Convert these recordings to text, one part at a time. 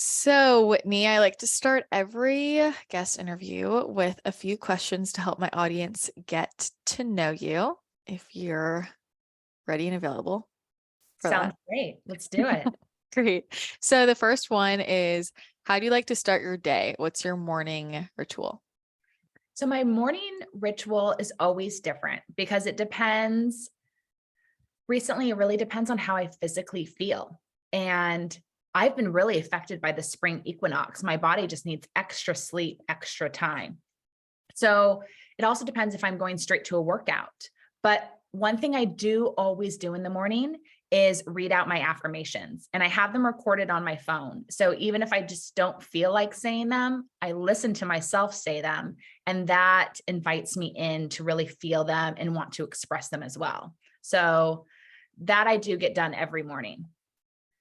So, Whitney, I like to start every guest interview with a few questions to help my audience get to know you if you're ready and available for Sounds that. great. Let's do it. Great. So, the first one is, how do you like to start your day? What's your morning ritual? So my morning ritual is always different because it depends. Recently, it really depends on how I physically feel. And I've been really affected by the spring equinox. My body just needs extra sleep, extra time. So it also depends if I'm going straight to a workout. But one thing I do always do in the morning is read out my affirmations, and I have them recorded on my phone. So even if I just don't feel like saying them, I listen to myself say them, and that invites me in to really feel them and want to express them as well. So that I do get done every morning.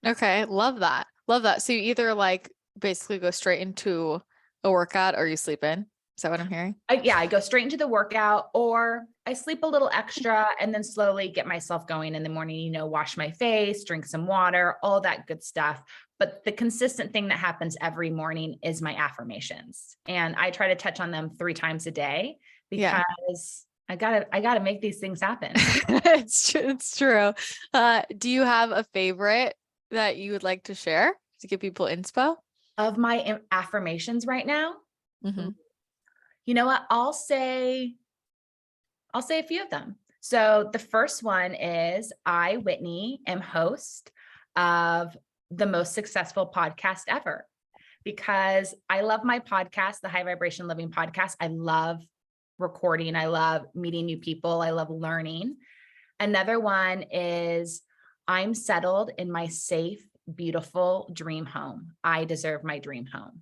Okay, love that. Love that. So, you either like basically go straight into a workout or you sleep in. Is that what I'm hearing? I go straight into the workout, or I sleep a little extra and then slowly get myself going in the morning, wash my face, drink some water, all that good stuff. But the consistent thing that happens every morning is my affirmations. And I try to touch on them 3 times a day Yeah. because I gotta make these things happen. It's true. It's true. Do you have a favorite that you would like to share to give people inspo? Of my affirmations right now, Hmm. you know what? I'll say a few of them. So the first one is I, Whitney, am host of the most successful podcast ever because I love my podcast, the High Vibration Living Podcast. I love recording. I love meeting new people. I love learning. Another one is I'm settled in my safe, beautiful dream home. I deserve my dream home.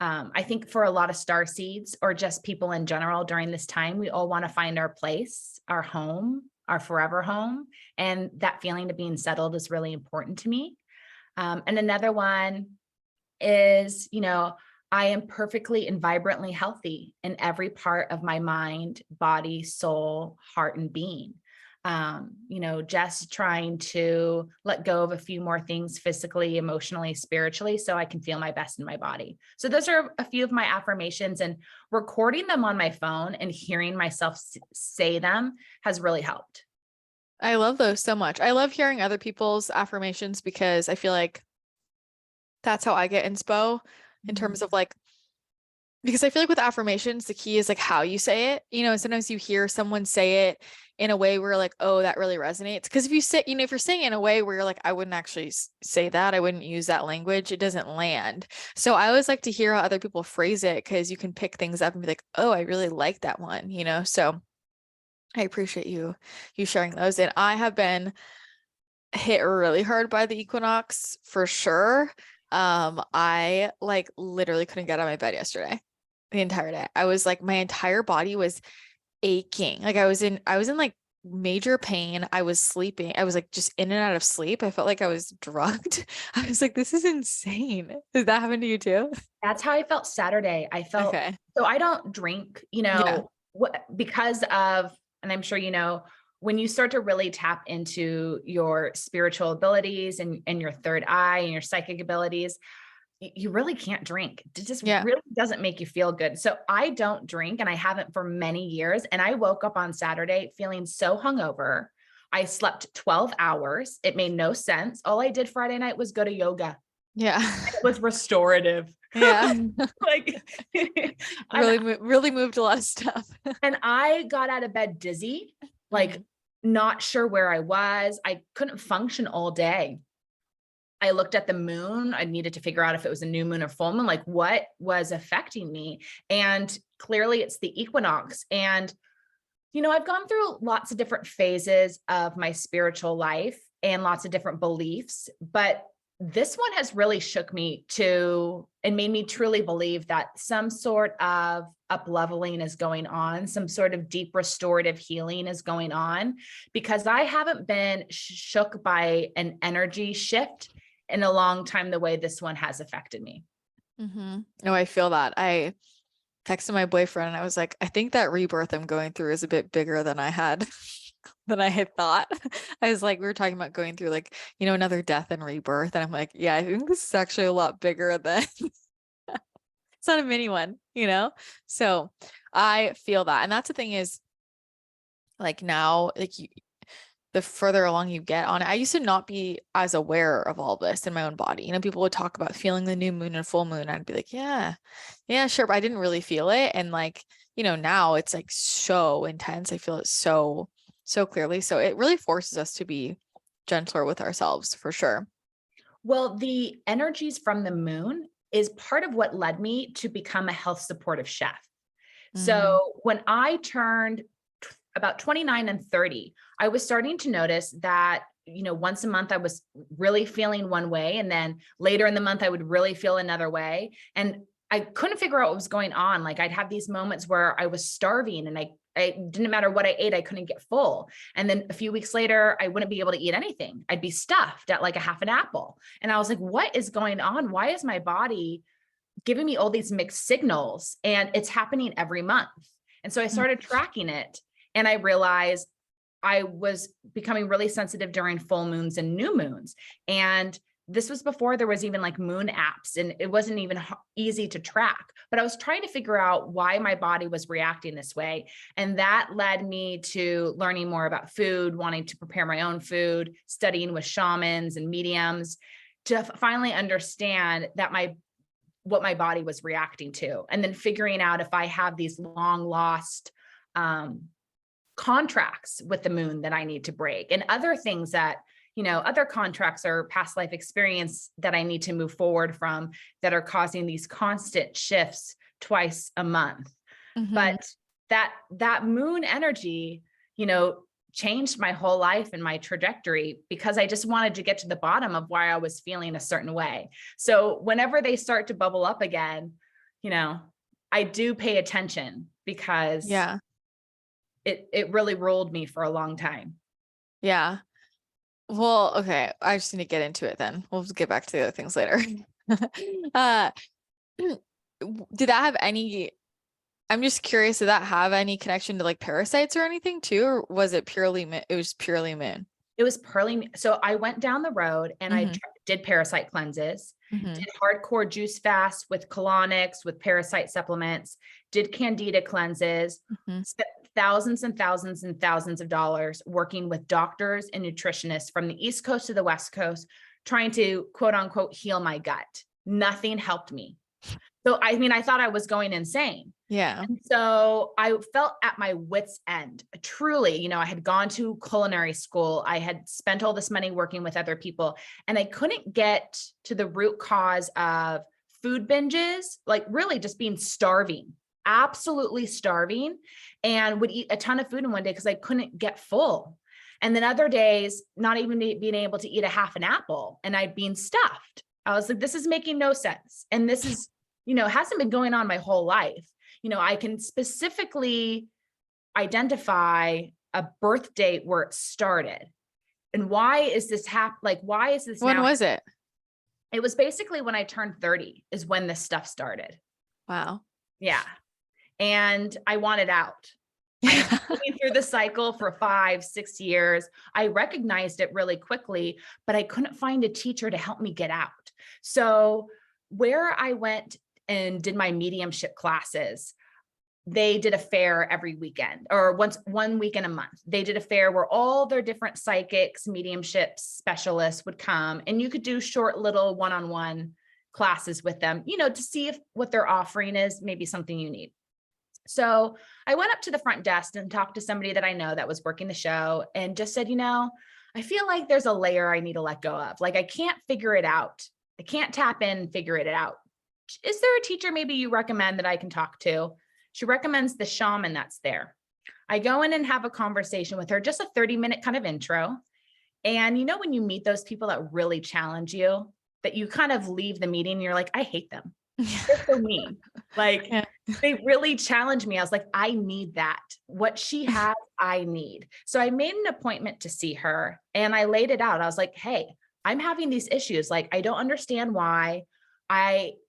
I think for a lot of star seeds or just people in general during this time, we all want to find our place, our home, our forever home. And that feeling of being settled is really important to me. And another one is, I am perfectly and vibrantly healthy in every part of my mind, body, soul, heart, and being. Just trying to let go of a few more things physically, emotionally, spiritually, so I can feel my best in my body. So those are a few of my affirmations, and recording them on my phone and hearing myself say them has really helped. I love those so much. I love hearing other people's affirmations because I feel like that's how I get inspo in terms of like, because I feel like with affirmations, the key is like how you say it, and sometimes you hear someone say it in a way where like, oh, that really resonates. Because if you say, if you're saying it in a way where you're like, I wouldn't actually say that, I wouldn't use that language, it doesn't land. So I always like to hear how other people phrase it because you can pick things up and be like, oh, I really like that one. So I appreciate you sharing those. And I have been hit really hard by the equinox for sure. I like literally couldn't get out of my bed yesterday, the entire day. I was like, my entire body was aching. Like I was in like major pain. I was sleeping. I was like just in and out of sleep. I felt like I was drugged. I was like, this is insane. Did that happen to you too? That's how I felt Saturday. I felt Okay. so I don't drink, Yeah. because of, and I'm sure when you start to really tap into your spiritual abilities and your third eye and your psychic abilities, you really can't drink. It just Yeah. really doesn't make you feel good. So I don't drink, and I haven't for many years. And I woke up on Saturday feeling so hungover. I slept 12 hours. It made no sense. All I did Friday night was go to yoga. Yeah. It was restorative. Yeah. Like, and, Really moved a lot of stuff. and I got out of bed dizzy, like Mhm. not sure where I was. I couldn't function all day. I looked at the moon. I needed to figure out if it was a new moon or full moon, like what was affecting me. And clearly it's the equinox. And, I've gone through lots of different phases of my spiritual life and lots of different beliefs, but this one has really shook me to and made me truly believe that some sort of up leveling is going on, some sort of deep restorative healing is going on, because I haven't been shook by an energy shift in a long time the way this one has affected me. No, I feel that. I texted my boyfriend and I was like, I think that rebirth I'm going through is a bit bigger than I had than I had thought. I was like, we were talking about going through like, another death and rebirth. And I'm like, yeah, I think this is actually a lot bigger than it's not a mini one. So I feel that. And that's the thing is like now, like the further along you get on it, I used to not be as aware of all this in my own body. People would talk about feeling the new moon and full moon. I'd be like, yeah, sure. But I didn't really feel it. And like, now it's like so intense. I feel it so, so clearly. So it really forces us to be gentler with ourselves for sure. Well, the energies from the moon is part of what led me to become a health supportive chef. So when I turned about 29 and 30, I was starting to notice that, once a month I was really feeling one way. And then later in the month, I would really feel another way. And I couldn't figure out what was going on. Like I'd have these moments where I was starving and I didn't matter what I ate, I couldn't get full. And then a few weeks later, I wouldn't be able to eat anything. I'd be stuffed at like a half an apple. And I was like, what is going on? Why is my body giving me all these mixed signals? And it's happening every month. And so I started tracking it and I realized I was becoming really sensitive during full moons and new moons. And this was before there was even like moon apps and it wasn't even easy to track, but I was trying to figure out why my body was reacting this way. And that led me to learning more about food, wanting to prepare my own food, studying with shamans and mediums to finally understand that what my body was reacting to. And then figuring out if I have these long lost, contracts with the moon that I need to break and other things that, other contracts or past life experience that I need to move forward from that are causing these constant shifts twice a month. But that moon energy, changed my whole life and my trajectory because I just wanted to get to the bottom of why I was feeling a certain way. So whenever they start to bubble up again, I do pay attention because it really ruled me for a long time. Yeah. Well, okay. I just need to get into it then. We'll get back to the other things later. uh, did that have any, I'm just curious, did that have any connection to like parasites or anything too? Or was it it was purely moon? It was pearly. So I went down the road and I did parasite cleanses, did hardcore juice fasts with colonics, with parasite supplements, did candida cleanses, spent thousands and thousands and thousands of dollars working with doctors and nutritionists from the East Coast to the West Coast, trying to quote unquote heal my gut. Nothing helped me. So, I thought I was going insane. Yeah. And so I felt at my wit's end. Truly, I had gone to culinary school. I had spent all this money working with other people, and I couldn't get to the root cause of food binges, like really just being starving, absolutely starving, and would eat a ton of food in one day because I couldn't get full. And then other days, not even being able to eat a half an apple and I'd been stuffed. I was like, this is making no sense. And this is, hasn't been going on my whole life. I can specifically identify a birth date where it started. And why is this why is this? When was it? It was basically when I turned 30 is when this stuff started. Wow. Yeah. And I wanted out. I was going through the cycle for 5-6 years. I recognized it really quickly, but I couldn't find a teacher to help me get out. So where I went and did my mediumship classes, they did a fair every weekend or one weekend a month. They did a fair where all their different psychics, mediumship specialists would come, and you could do short little one-on-one classes with them, to see if what they're offering is maybe something you need. So I went up to the front desk and talked to somebody that I know that was working the show and just said, I feel like there's a layer I need to let go of. Like I can't figure it out. I can't tap in and figure it out. Is there a teacher maybe you recommend that I can talk to? She recommends the shaman that's there. I go in and have a conversation with her, just a 30-minute kind of intro. And when you meet those people that really challenge you, that you kind of leave the meeting and you're like, I hate them. They're so mean. They really challenge me. I was like, I need that. What she has, I need. So I made an appointment to see her and I laid it out. I was like, hey, I'm having these issues. Like, I don't understand why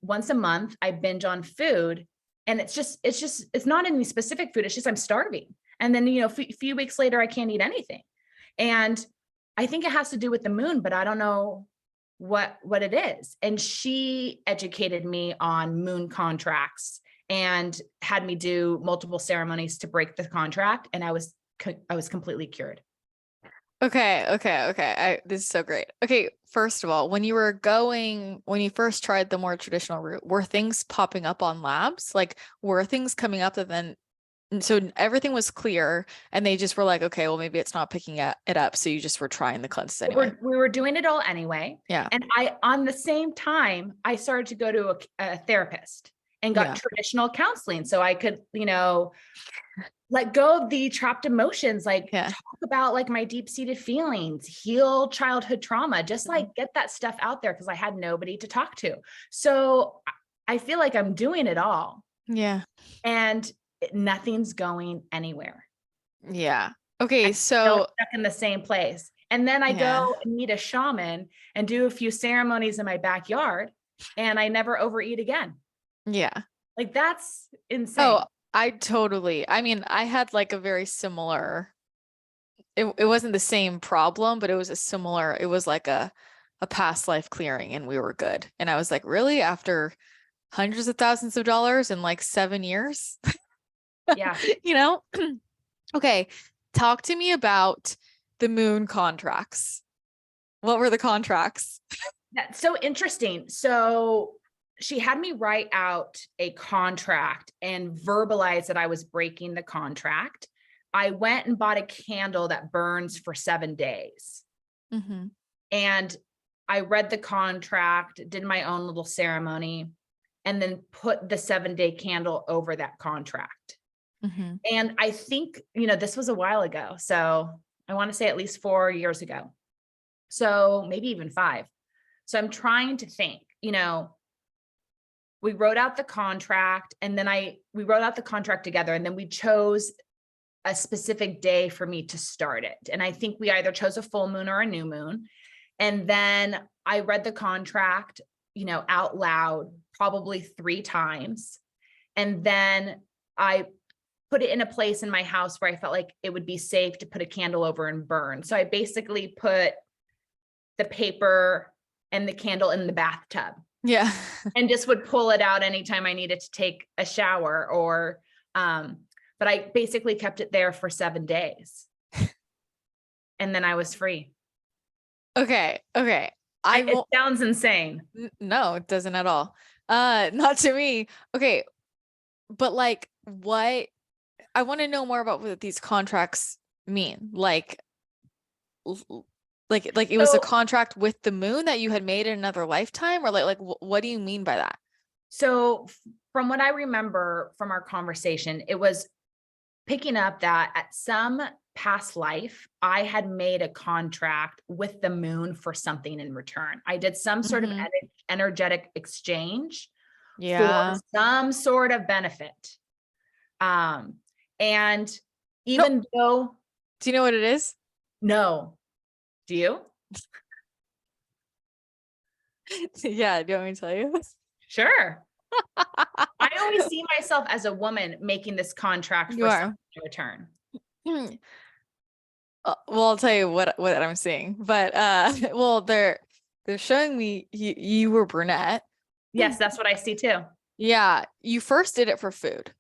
once a month I binge on food, and it's not any specific food. It's just, I'm starving. And then, few weeks later, I can't eat anything. And I think it has to do with the moon, but I don't know what it is. And she educated me on moon contracts and had me do multiple ceremonies to break the contract. And I was completely cured. Okay. This is so great. Okay, first of all, when you first tried the more traditional route, were things popping up on labs? Like, were things coming up that then, so everything was clear and they just were like, okay, well, maybe it's not picking it up. So you just were trying the cleanse anyway. We were doing it all anyway. Yeah. And on the same time, I started to go to a therapist and got traditional counseling. So I could, let go of the trapped emotions, talk about like my deep-seated feelings, heal childhood trauma, just like get that stuff out there because I had nobody to talk to. So I feel like I'm doing it all. Yeah. And nothing's going anywhere. Yeah. Okay. I'm So still stuck in the same place. And then I go and meet a shaman and do a few ceremonies in my backyard and I never overeat again. Yeah. Like that's insane. Oh, I mean, I had like a very similar, it wasn't the same problem, but it was like a past life clearing and we were good. And I was like, really? After hundreds of thousands of dollars in like 7 years? Yeah. Okay. Talk to me about the moon contracts. What were the contracts? That's so interesting. So she had me write out a contract and verbalize that I was breaking the contract. I went and bought a candle that burns for 7 days. Mm-hmm. And I read the contract, did my own little ceremony, and then put the 7-day candle over that contract. Mm-hmm. And I think, this was a while ago. So I want to say at least 4 years ago. So maybe even 5. So I'm trying to think, we wrote out the contract and then we wrote out the contract together and then we chose a specific day for me to start it. And I think we either chose a full moon or a new moon. And then I read the contract, out loud, probably 3 times. And then I put it in a place in my house where I felt like it would be safe to put a candle over and burn. So I basically put the paper and the candle in the bathtub. Yeah. And just would pull it out anytime I needed to take a shower or, but I basically kept it there for 7 days. And then I was free. Okay. It sounds insane. No, it doesn't at all. Not to me. Okay. But like I want to know more about what these contracts mean. Like it was a contract with the moon that you had made in another lifetime, or like what do you mean by that? So from what I remember from our conversation, it was picking up that at some past life, I had made a contract with the moon for something in return. I did some sort of energetic exchange for some sort of benefit. And even though, do you know what it is? No. Do you? Yeah. Do you want me to tell you? Sure. I always see myself as a woman making this contract for something in return. Well, I'll tell you what I'm seeing, but well, they're showing me you were brunette. Yes, that's what I see too. Yeah, you first did it for food.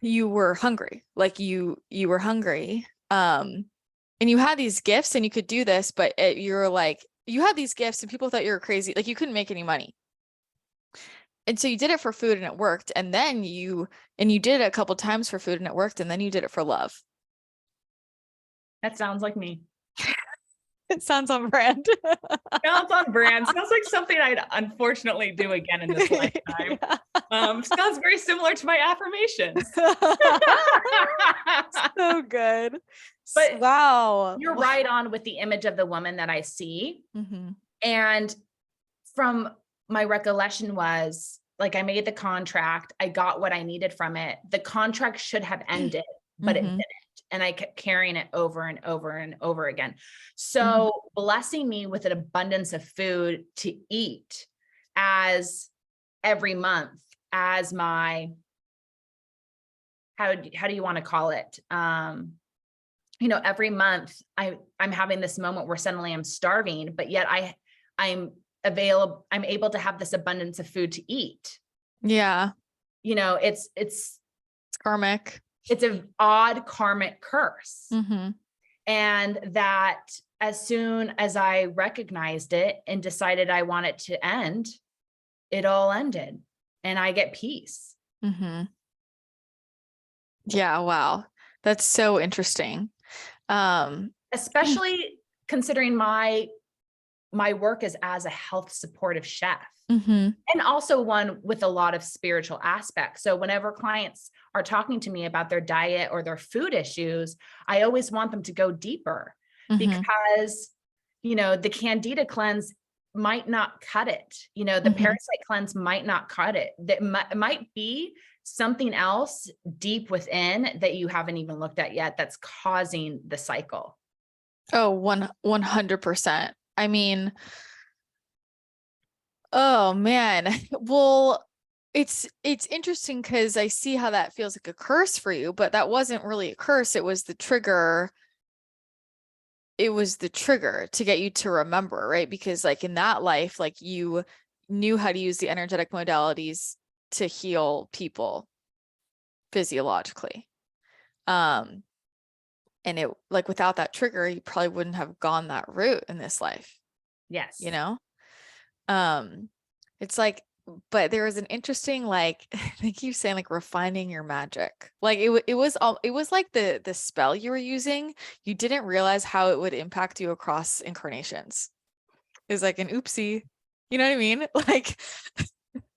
You were hungry, like you were hungry, and you had these gifts, and you could do this, but you're like, you had these gifts, and people thought you were crazy, like you couldn't make any money. And so you did it for food and it worked. And then you did it a couple times for food and it worked. And then you did it for love. That sounds like me. It sounds on brand. Sounds on brand. Sounds like something I'd unfortunately do again in this lifetime. Sounds very similar to my affirmations. So good. But wow. You're right on with the image of the woman that I see. Mm-hmm. And from my recollection was like, I made the contract. I got what I needed from it. The contract should have ended, but it didn't. And I kept carrying it over and over and over again. So blessing me with an abundance of food to eat as every month as my how do you want to call it? Every month I'm having this moment where suddenly I'm starving, but yet I'm able to have this abundance of food to eat. Yeah. It's It's karmic. it's an odd karmic curse. Mm-hmm. And that as soon as I recognized it and decided I want it to end, it all ended and I get peace. Mm-hmm. Yeah. Wow. That's so interesting. Especially considering my work is as a health supportive chef. Mm-hmm. And also one with a lot of spiritual aspects. So whenever clients are talking to me about their diet or their food issues, I always want them to go deeper Mm-hmm. because, the Candida cleanse might not cut it. The Mm-hmm. parasite cleanse might not cut it. That might be something else deep within that you haven't even looked at yet that's causing the cycle. Oh, 100%. I mean, oh man. Well, it's interesting because I see how that feels like a curse for you, but that wasn't really a curse. It was the trigger. It was the trigger to get you to remember, right? Because like in that life, like you knew how to use the energetic modalities to heal people physiologically. Um, and it like without that trigger, you probably wouldn't have gone that route in this life, Yes. you know? It's like, but there was an interesting, like, they keep saying like refining your magic. Like it was all, it was like the spell you were using. You didn't realize how it would impact you across incarnations. It was like an oopsie. You know what I mean? Like,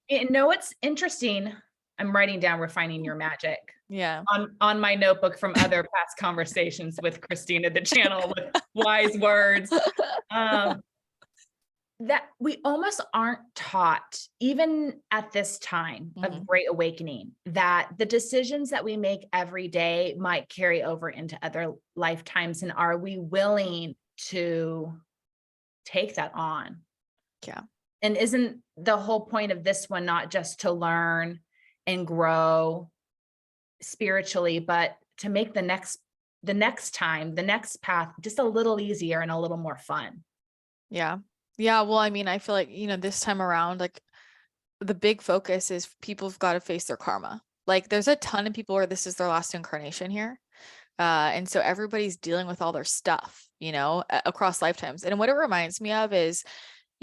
It's interesting. I'm writing down refining your magic yeah. on my notebook from other past conversations with Christina, the channel with wise words. That we almost aren't taught, even at this time Mhm. of great awakening, that the decisions that we make every day might carry over into other lifetimes. And are we willing to take that on? Yeah. And isn't the whole point of this one not just to learn and grow spiritually, but to make the next time, the next path just a little easier and a little more fun? Yeah. Yeah. Well, I mean, I feel like, this time around, like the big focus is people've got to face their karma. Like there's a ton of people where this is their last incarnation here. And so everybody's dealing with all their stuff, across lifetimes. And what it reminds me of is,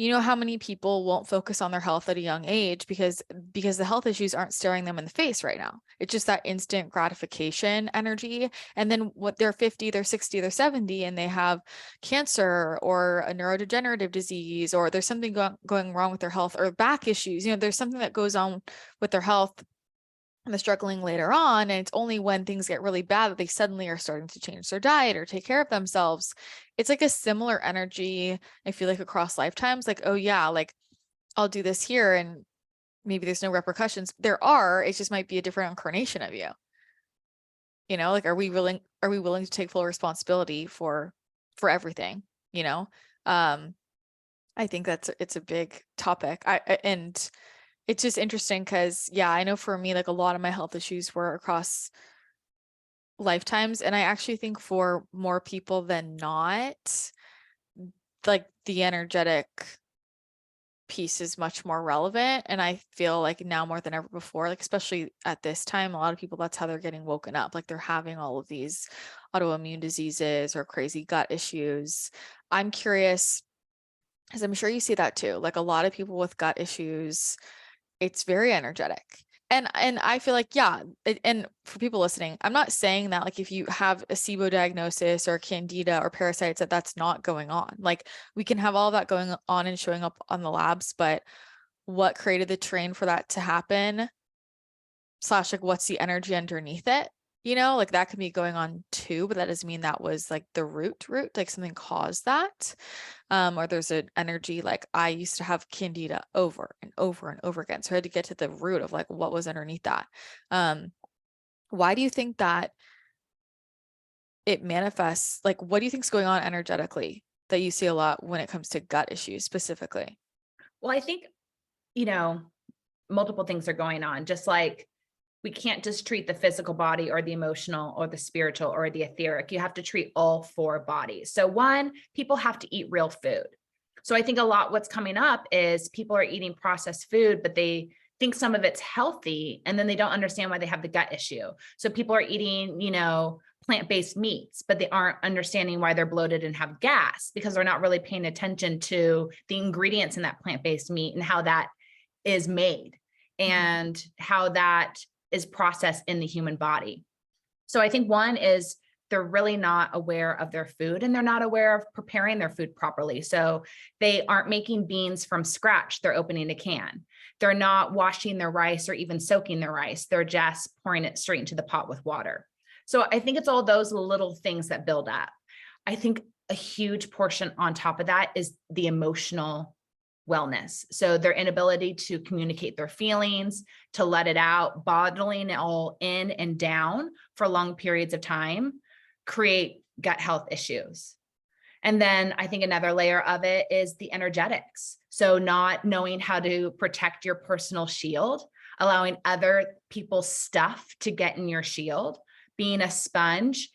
how many people won't focus on their health at a young age because the health issues aren't staring them in the face right now. It's just that instant gratification energy. And then what they're 50, they're 60, they're 70, and they have cancer or a neurodegenerative disease, or there's something going wrong with their health or back issues. There's something that goes on with their health and the struggling later on. And it's only when things get really bad that they suddenly are starting to change their diet or take care of themselves. It's like a similar energy, I feel like, across lifetimes. Like, oh yeah, like I'll do this here and maybe there's no repercussions. There are, it just might be a different incarnation of you. Like are we willing to take full responsibility for everything, I think it's a big topic. And it's just interesting because, yeah, I know for me, like a lot of my health issues were across lifetimes. And I actually think for more people than not, like the energetic piece is much more relevant. And I feel like now more than ever before, like especially at this time, a lot of people, that's how they're getting woken up. Like they're having all of these autoimmune diseases or crazy gut issues. I'm curious, because I'm sure you see that too. Like a lot of people with gut issues, it's very energetic. And I feel like, yeah, and for people listening, I'm not saying that like if you have a SIBO diagnosis or candida or parasites, that's not going on. Like we can have all that going on and showing up on the labs, but what created the terrain for that to happen, / like what's the energy underneath it? Like that could be going on too, but that doesn't mean that was like the root, like something caused that. Or there's an energy, like I used to have candida over and over and over again. So I had to get to the root of like what was underneath that. Why do you think that it manifests? Like, what do you think is going on energetically that you see a lot when it comes to gut issues specifically? Well, I think, multiple things are going on, just like we can't just treat the physical body or the emotional or the spiritual or the etheric. You have to treat all 4 bodies. So one, people have to eat real food. So I think a lot what's coming up is people are eating processed food, but they think some of it's healthy, and then they don't understand why they have the gut issue. So people are eating, plant-based meats, but they aren't understanding why they're bloated and have gas, because they're not really paying attention to the ingredients in that plant-based meat and how that is made and how that is processed in the human body. So I think one is they're really not aware of their food, and they're not aware of preparing their food properly. So they aren't making beans from scratch. They're opening a can. They're not washing their rice or even soaking their rice. They're just pouring it straight into the pot with water. So I think it's all those little things that build up. I think a huge portion on top of that is the emotional wellness. So their inability to communicate their feelings, to let it out, bottling it all in and down for long periods of time, create gut health issues. And then I think another layer of it is the energetics. So not knowing how to protect your personal shield, allowing other people's stuff to get in your shield, being a sponge,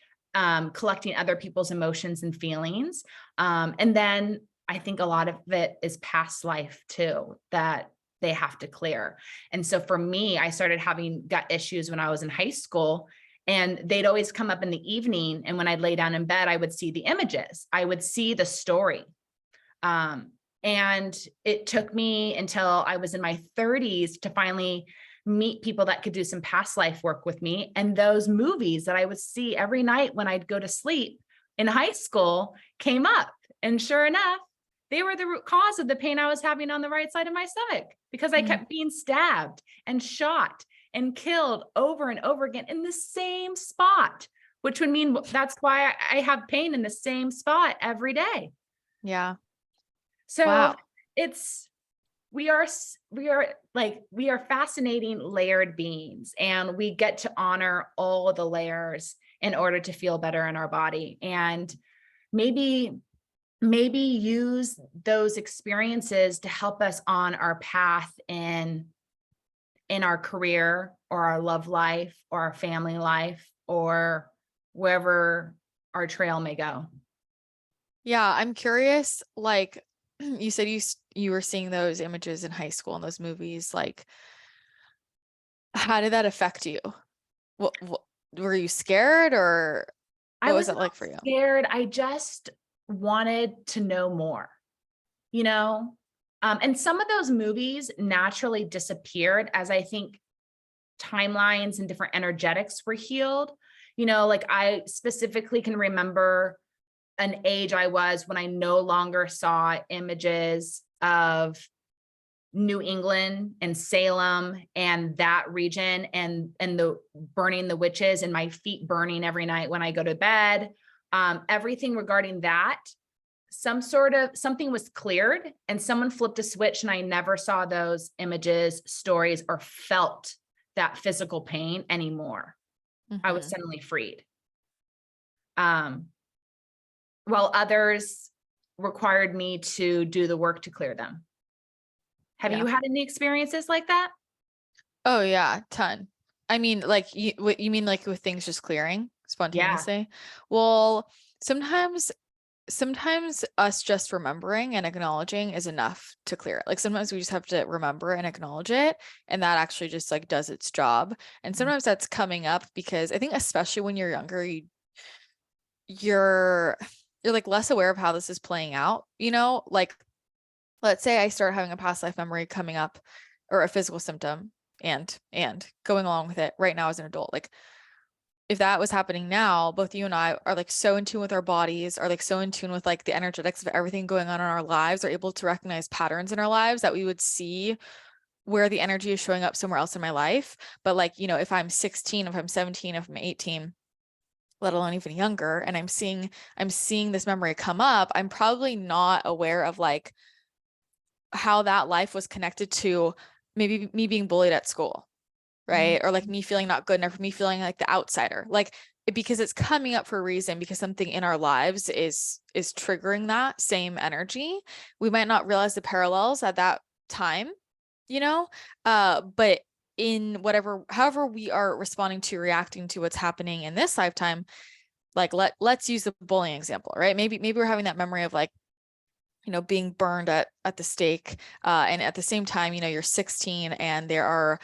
collecting other people's emotions and feelings. And then I think a lot of it is past life too, that they have to clear. And so for me, I started having gut issues when I was in high school, and they'd always come up in the evening. And when I'd lay down in bed, I would see the images, I would see the story. And it took me until I was in my 30s to finally meet people that could do some past life work with me. And those movies that I would see every night when I'd go to sleep in high school came up. And sure enough, they were the root cause of the pain I was having on the right side of my stomach, because I kept being stabbed and shot and killed over and over again in the same spot, which would mean that's why I have pain in the same spot every day. Yeah. So Wow. we are fascinating layered beings, and we get to honor all the layers in order to feel better in our body. And maybe use those experiences to help us on our path in our career or our love life or our family life or wherever our trail may go. Yeah, I'm curious, like you said you were seeing those images in high school and those movies, like how did that affect you? What were you scared, or I what was was it like not for you? scared. I just wanted to know more, and some of those movies naturally disappeared as I think timelines and different energetics were healed. Like I specifically can remember an age I was when I no longer saw images of New England and Salem and that region and the burning the witches and my feet burning every night when I go to bed. Everything regarding that, something was cleared and someone flipped a switch, and I never saw those images, stories, or felt that physical pain anymore. I was suddenly freed. While others required me to do the work to clear them. Have Yeah. you had any experiences like that? Oh yeah, ton. I mean, like what you mean, like with things just clearing Yeah. spontaneously? Well, sometimes us just remembering and acknowledging is enough to clear it. Like sometimes we just have to remember and acknowledge it, and that actually just like does its job. And sometimes that's coming up because I think especially when you're younger, you're like less aware of how this is playing out, like let's say I start having a past life memory coming up, or a physical symptom and going along with it right now as an adult. Like if that was happening now, both you and I are like so in tune with our bodies, are like so in tune with like the energetics of everything going on in our lives, are able to recognize patterns in our lives that we would see where the energy is showing up somewhere else in my life. But like, if I'm 16, if I'm 17, if I'm 18, let alone even younger, and I'm seeing this memory come up, I'm probably not aware of like how that life was connected to maybe me being bullied at school, right? Or like me feeling not good enough, me feeling like the outsider, like because it's coming up for a reason, because something in our lives is triggering that same energy. We might not realize the parallels at that time, but in however we are responding to, reacting to what's happening in this lifetime, like let's use the bullying example, right? Maybe we're having that memory of like, being burned at the stake. And at the same time, you're 16 and there are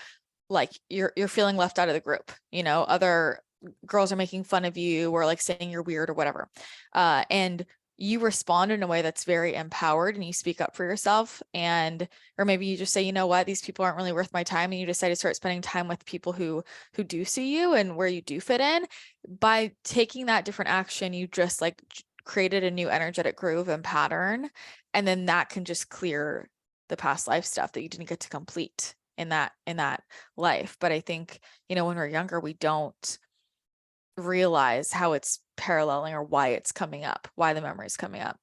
like, you're feeling left out of the group, other girls are making fun of you or like saying you're weird or whatever. And you respond in a way that's very empowered and you speak up for yourself. Or maybe you just say, you know what, these people aren't really worth my time. And you decide to start spending time with people who do see you and where you do fit in. By taking that different action, you just like created a new energetic groove and pattern. And then that can just clear the past life stuff that you didn't get to complete in that life. But I think, when we're younger, we don't realize how it's paralleling or why it's coming up, why the memory is coming up.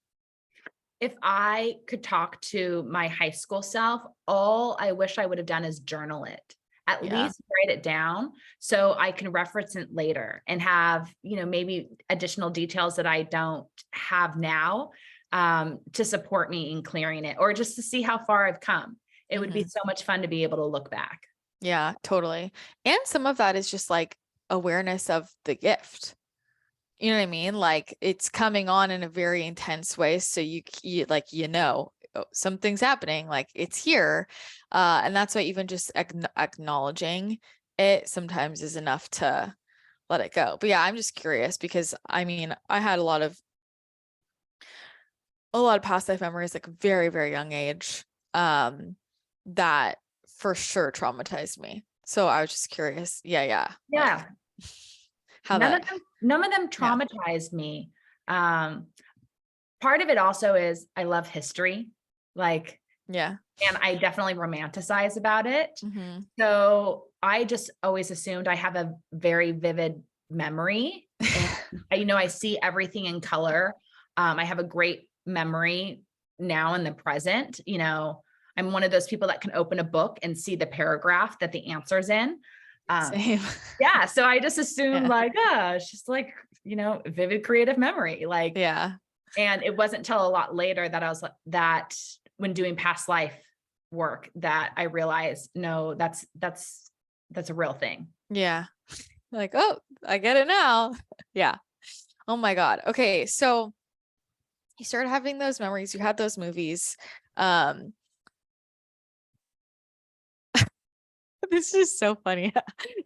If I could talk to my high school self, all I wish I would have done is journal it. At least write it down so I can reference it later and have, maybe additional details that I don't have now, to support me in clearing it, or just to see how far I've come. It would be so much fun to be able to look back. Yeah, totally. And some of that is just like awareness of the gift. You know what I mean? Like it's coming on in a very intense way. So you like, something's happening, like it's here. And that's why even just acknowledging it sometimes is enough to let it go. But yeah, I'm just curious because I mean, I had a lot of past life memories, like very, very young age, that for sure traumatized me. So I was just curious. Yeah. Yeah. Like, none of them traumatized me. Part of it also is I love history. Like, and I definitely romanticize about it. Mm-hmm. So I just always assumed I have a very vivid memory. And, I see everything in color. I have a great memory now in the present. I'm one of those people that can open a book and see the paragraph that the answer's in. Same. Yeah. So I just assumed like, it's just like, vivid creative memory. Like, and it wasn't until a lot later that I was that when doing past life work that I realized, no, that's a real thing. Yeah. Like, oh, I get it now. Yeah. Oh my God. Okay. So you started having those memories, you had those movies. This is so funny.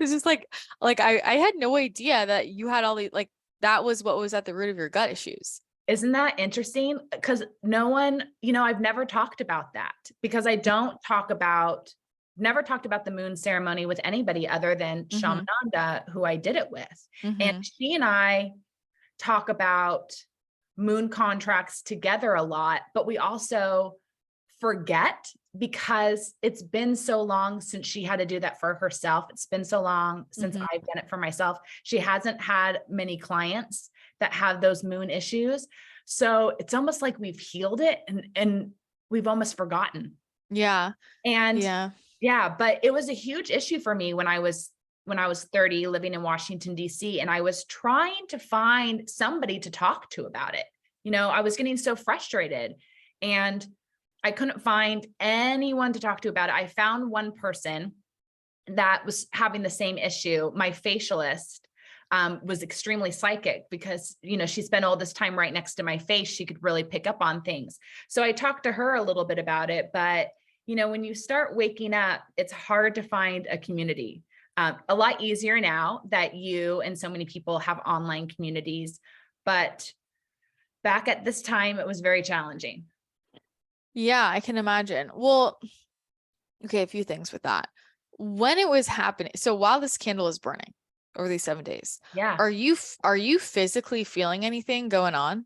It's just like I had no idea that you had all these, like, that was what was at the root of your gut issues. Isn't that interesting? Because no one, I've never talked about that because I never talked about the moon ceremony with anybody other than Shamananda, who I did it with. And she and I talk about moon contracts together a lot, but we also forget because it's been so long since she had to do that for herself. It's been so long since I've done it for myself. She hasn't had many clients that have those moon issues. So it's almost like we've healed it and we've almost forgotten. Yeah. And but it was a huge issue for me when I was 30, living in Washington, DC, and I was trying to find somebody to talk to about it. I was getting so frustrated and I couldn't find anyone to talk to about it. I found one person that was having the same issue. My facialist was extremely psychic because, she spent all this time right next to my face. She could really pick up on things. So I talked to her a little bit about it. But, when you start waking up, it's hard to find a community. A lot easier now that you and so many people have online communities. But back at this time, it was very challenging. Yeah, I can imagine. Well, okay, a few things with that. When it was happening, so while this candle is burning over these 7 days, are you physically feeling anything going on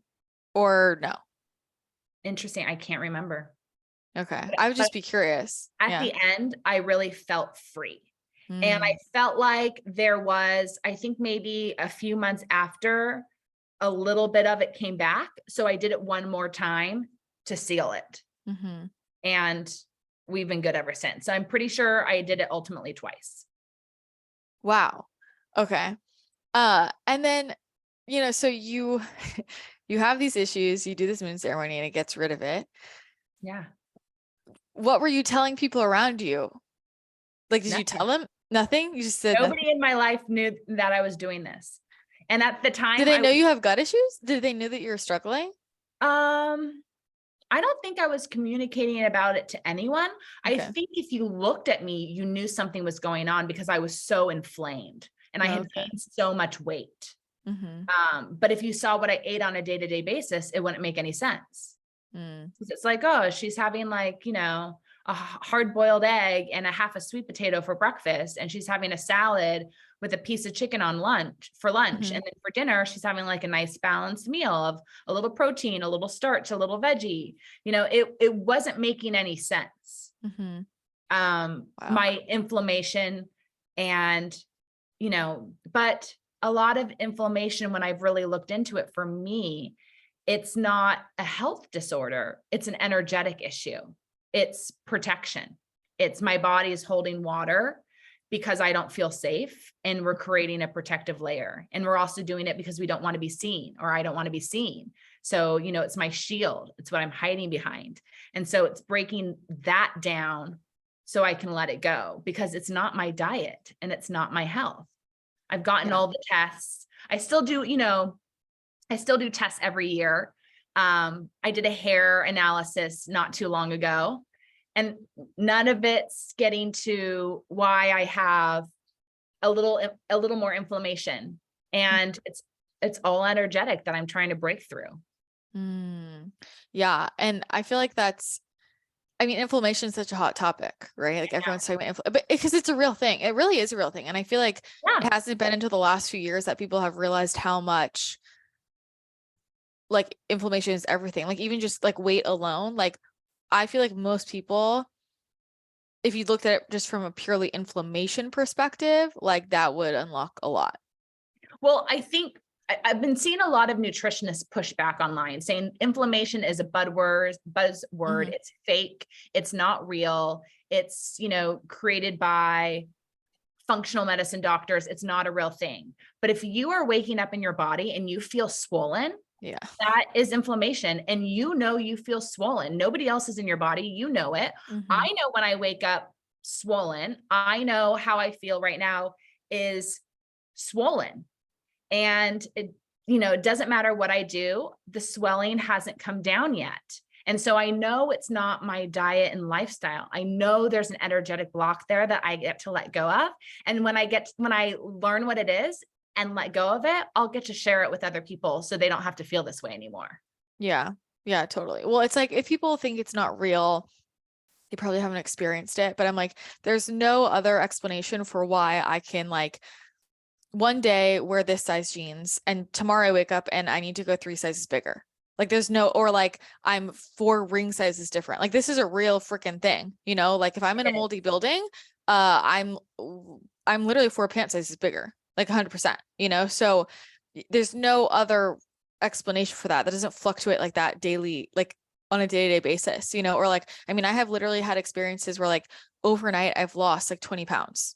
or no? Interesting. I can't remember. Okay. I would just be curious. At the end, I really felt free. And I felt like there was, I think maybe a few months after, a little bit of it came back. So I did it one more time to seal it. And we've been good ever since. So I'm pretty sure I did it ultimately twice. Wow. Okay. And then, so you have these issues, you do this moon ceremony and it gets rid of it. Yeah. What were you telling people around you Like, did you Nothing. tell them nothing? You just said nothing. Nobody in my life knew that I was doing this. And at the time, Did they know you have gut issues? Did they know that you were struggling? I don't think I was communicating about it to anyone. I Okay. think if you looked at me, you knew something was going on because I was so inflamed and I had Okay. gained so much weight. But if you saw what I ate on a day-to-day basis, it wouldn't make any sense. It's like, oh, she's having like, you know, a hard-boiled egg and a half a sweet potato for breakfast, and she's having a salad with a piece of chicken on lunch, and then for dinner she's having like a nice balanced meal of a little protein, a little starch, a little veggie. You know, it wasn't making any sense. Wow. My inflammation and, you know, but a lot of inflammation, when I've really looked into it, for me, it's not a health disorder. It's an energetic issue. It's protection. It's my body is holding water because I don't feel safe, and we're creating a protective layer. And we're also doing it because we don't want to be seen, or I don't want to be seen. So, you know, it's my shield. It's what I'm hiding behind. And so it's breaking that down so I can let it go, because it's not my diet and it's not my health. I've gotten all the tests. I still do, you know, I still do tests every year. I did a hair analysis not too long ago, and none of it's getting to why I have a little more inflammation, and it's all energetic that I'm trying to break through. Yeah. And I feel like I mean, inflammation is such a hot topic, right? Like everyone's talking about but because it's a real thing. It really is a real thing. And I feel like it hasn't been until the last few years that people have realized how much like inflammation is everything. Like even just like weight alone, like I feel like most people, if you looked at it just from a purely inflammation perspective, like that would unlock a lot. Well, I think I've been seeing a lot of nutritionists push back online saying inflammation is a buzzword. It's fake. It's not real. It's, you know, created by functional medicine doctors. It's not a real thing. But if you are waking up in your body and you feel swollen, that is inflammation. And you know, you feel swollen. Nobody else is in your body. You know it. I know when I wake up swollen, I know how I feel right now is swollen. And it, you know, it doesn't matter what I do, the swelling hasn't come down yet. And so I know it's not my diet and lifestyle. I know there's an energetic block there that I get to let go of. And when I learn what it is and let go of it, I'll get to share it with other people so they don't have to feel this way anymore. Yeah. Yeah, totally. Well, it's like if people think it's not real, they probably haven't experienced it. But I'm like, there's no other explanation for why I can like one day wear this size jeans and tomorrow I wake up and I need to go 3 sizes bigger. Like there's no, or like I'm 4 ring sizes different. Like this is a real freaking thing, you know, like if I'm in a moldy building, I'm literally 4 pant sizes bigger, like 100%, you know? So there's no other explanation for that. That doesn't fluctuate like that daily, like on a day-to-day basis, you know, or like, I mean, I have literally had experiences where like overnight I've lost like 20 pounds.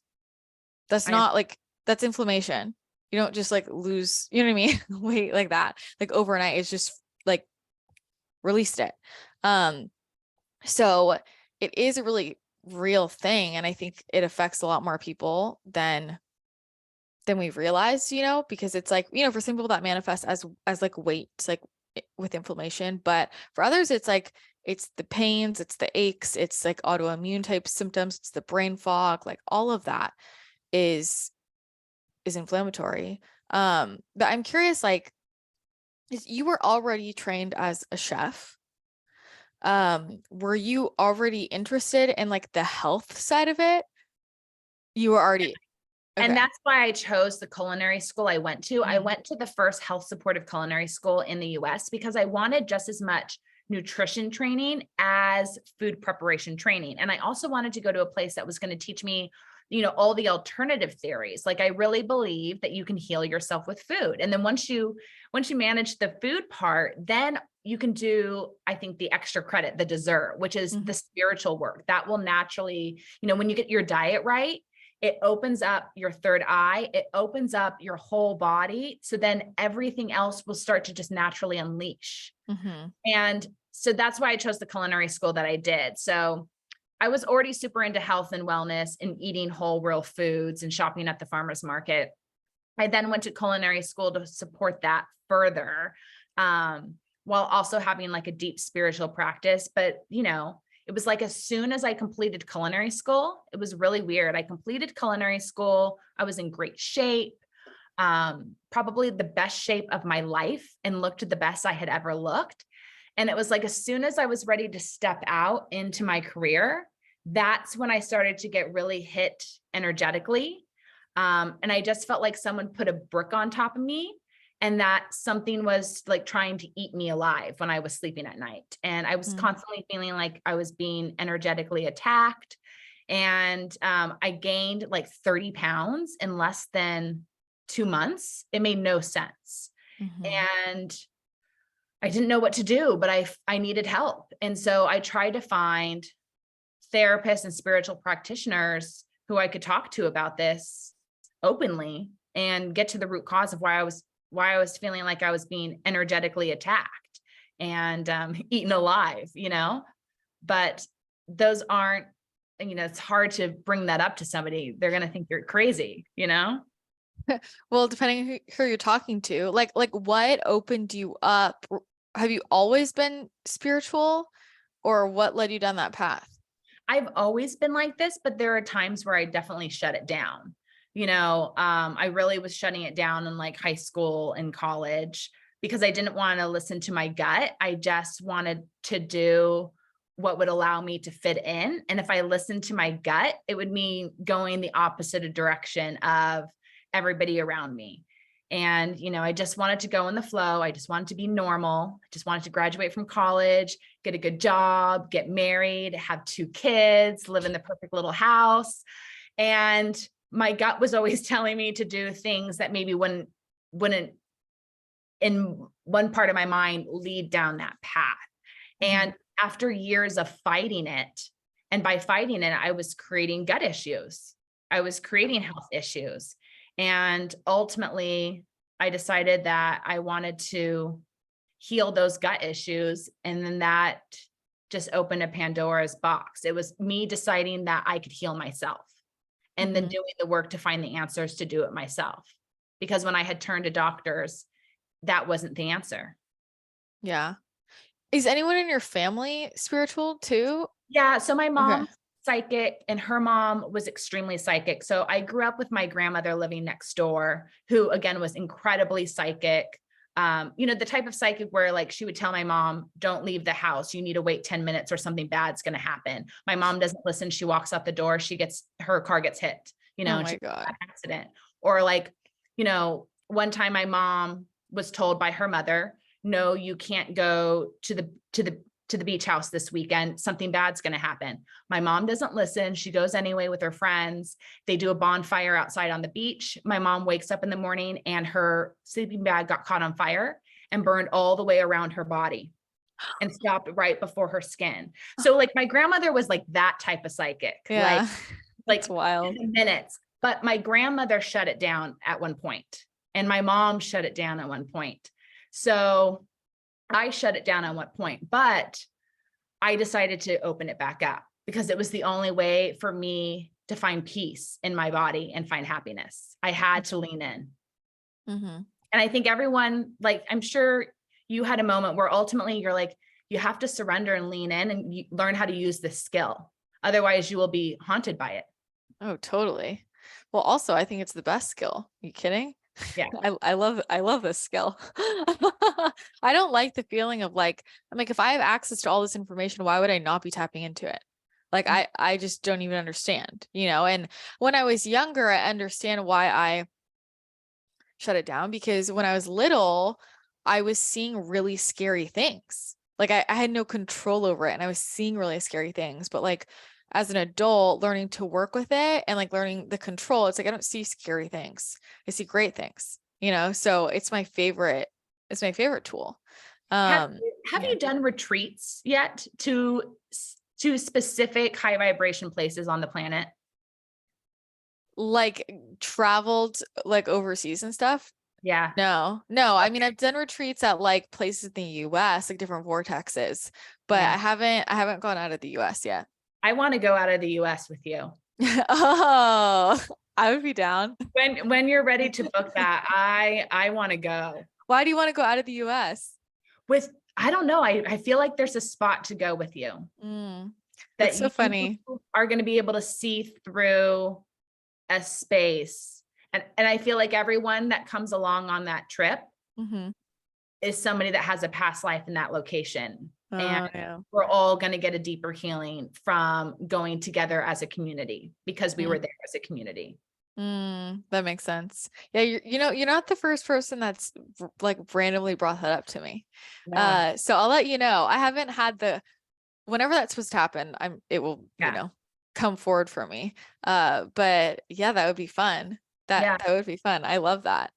That's not like, that's inflammation. You don't just like lose, you know what I mean? Weight like that, like overnight. It's just like released it. So it is a really real thing. And I think it affects a lot more people than we've realized, you know, because it's like, you know, for some people that manifests as like weight, like with inflammation, but for others, it's like, it's the pains, it's the aches, it's like autoimmune type symptoms, it's the brain fog, like all of that is inflammatory. But I'm curious, like, you were already trained as a chef. Were you already interested in like the health side of it? You were already, okay. And that's why I chose the culinary school I went to. I went to the first health supportive culinary school in the US because I wanted just as much nutrition training as food preparation training. And I also wanted to go to a place that was going to teach me, you know, all the alternative theories. Like I really believe that you can heal yourself with food. And then once you manage the food part, then you can do, I think, the extra credit, the dessert, which is the spiritual work that will naturally, you know, when you get your diet right, it opens up your third eye, it opens up your whole body. So then everything else will start to just naturally unleash. And so that's why I chose the culinary school that I did. So I was already super into health and wellness and eating whole real foods and shopping at the farmer's market. I then went to culinary school to support that further, while also having like a deep spiritual practice. But, you know, it was like as soon as I completed culinary school, it was really weird. I completed culinary school. I was in great shape, probably the best shape of my life, and looked the best I had ever looked. And it was like, as soon as I was ready to step out into my career, that's when I started to get really hit energetically. And I just felt like someone put a brick on top of me, and that something was like trying to eat me alive when I was sleeping at night. And I was constantly feeling like I was being energetically attacked. And I gained like 30 pounds in less than 2 months. It made no sense. And I didn't know what to do, but I needed help. And so I tried to find therapists and spiritual practitioners who I could talk to about this openly and get to the root cause of why I was feeling like I was being energetically attacked and eaten alive, you know. But those aren't, you know, it's hard to bring that up to somebody. They're going to think you're crazy, you know. Well, depending who you're talking to, like what opened you up? Have you always been spiritual, or what led you down that path? I've always been like this, but there are times where I definitely shut it down. You know, I really was shutting it down in like high school and college because I didn't want to listen to my gut. I just wanted to do what would allow me to fit in. And if I listened to my gut, it would mean going the opposite direction of everybody around me. And, you know, I just wanted to go in the flow. I just wanted to be normal. I just wanted to graduate from college, get a good job, get married, have 2 kids, live in the perfect little house. And my gut was always telling me to do things that maybe wouldn't in one part of my mind lead down that path. And after years of fighting it, and by fighting it, I was creating gut issues. I was creating health issues. And ultimately, I decided that I wanted to heal those gut issues. And then that just opened a Pandora's box. It was me deciding that I could heal myself, and then doing the work to find the answers to do it myself. Because when I had turned to doctors, that wasn't the answer. Yeah. Is anyone in your family spiritual too? Yeah. So my mom's Okay. psychic, and her mom was extremely psychic. So I grew up with my grandmother living next door, who again was incredibly psychic. You know, the type of psychic where like she would tell my mom, don't leave the house. You need to wait 10 minutes or something bad's going to happen. My mom doesn't listen. She walks out the door. Her car gets hit, you know, Oh and my she God. had an accident. Or like, you know, one time my mom was told by her mother, no, you can't go to the beach house this weekend. Something bad's going to happen. My mom doesn't listen. She goes anyway with her friends. They do a bonfire outside on the beach. My mom wakes up in the morning and her sleeping bag got caught on fire and burned all the way around her body and stopped right before her skin. So like my grandmother was like that type of psychic, Yeah. like It's wild. minutes, but my grandmother shut it down at one point, and my mom shut it down at one point. So I shut it down at one point, but I decided to open it back up because it was the only way for me to find peace in my body and find happiness. I had to lean in. And I think everyone, like, I'm sure you had a moment where ultimately you're like, you have to surrender and lean in, and you learn how to use this skill. Otherwise you will be haunted by it. Oh, totally. Well, also, I think it's the best skill. Are you kidding? Yeah. I love this skill. I don't like the feeling of like, I'm like, if I have access to all this information, why would I not be tapping into it? Like, I just don't even understand, you know? And when I was younger, I understand why I shut it down, because when I was little, I was seeing really scary things. Like I had no control over it, and I was seeing really scary things. But like as an adult, learning to work with it and like learning the control, it's like I don't see scary things. I see great things, you know? So it's my favorite tool. Have Yeah. you done retreats yet to specific high vibration places on the planet? Like traveled like overseas and stuff. Yeah. No. I mean, I've done retreats at like places in the US, like different vortexes, but Yeah. I haven't gone out of the US yet. I want to go out of the US with you. Oh, I would be down. When you're ready to book that, I want to go. Why do you want to go out of the US? I don't know. I feel like there's a spot to go with you That's that so you funny. are going to be able to see through a space. And I feel like everyone that comes along on that trip is somebody that has a past life in that location. And Yeah. we're all going to get a deeper healing from going together as a community because we were there as a community. That makes sense. Yeah, you're not the first person that's like randomly brought that up to me. Yeah. So I'll let you know. I haven't had whenever that's supposed to happen, it will, come forward for me. But yeah, that would be fun. That would be fun. I love that.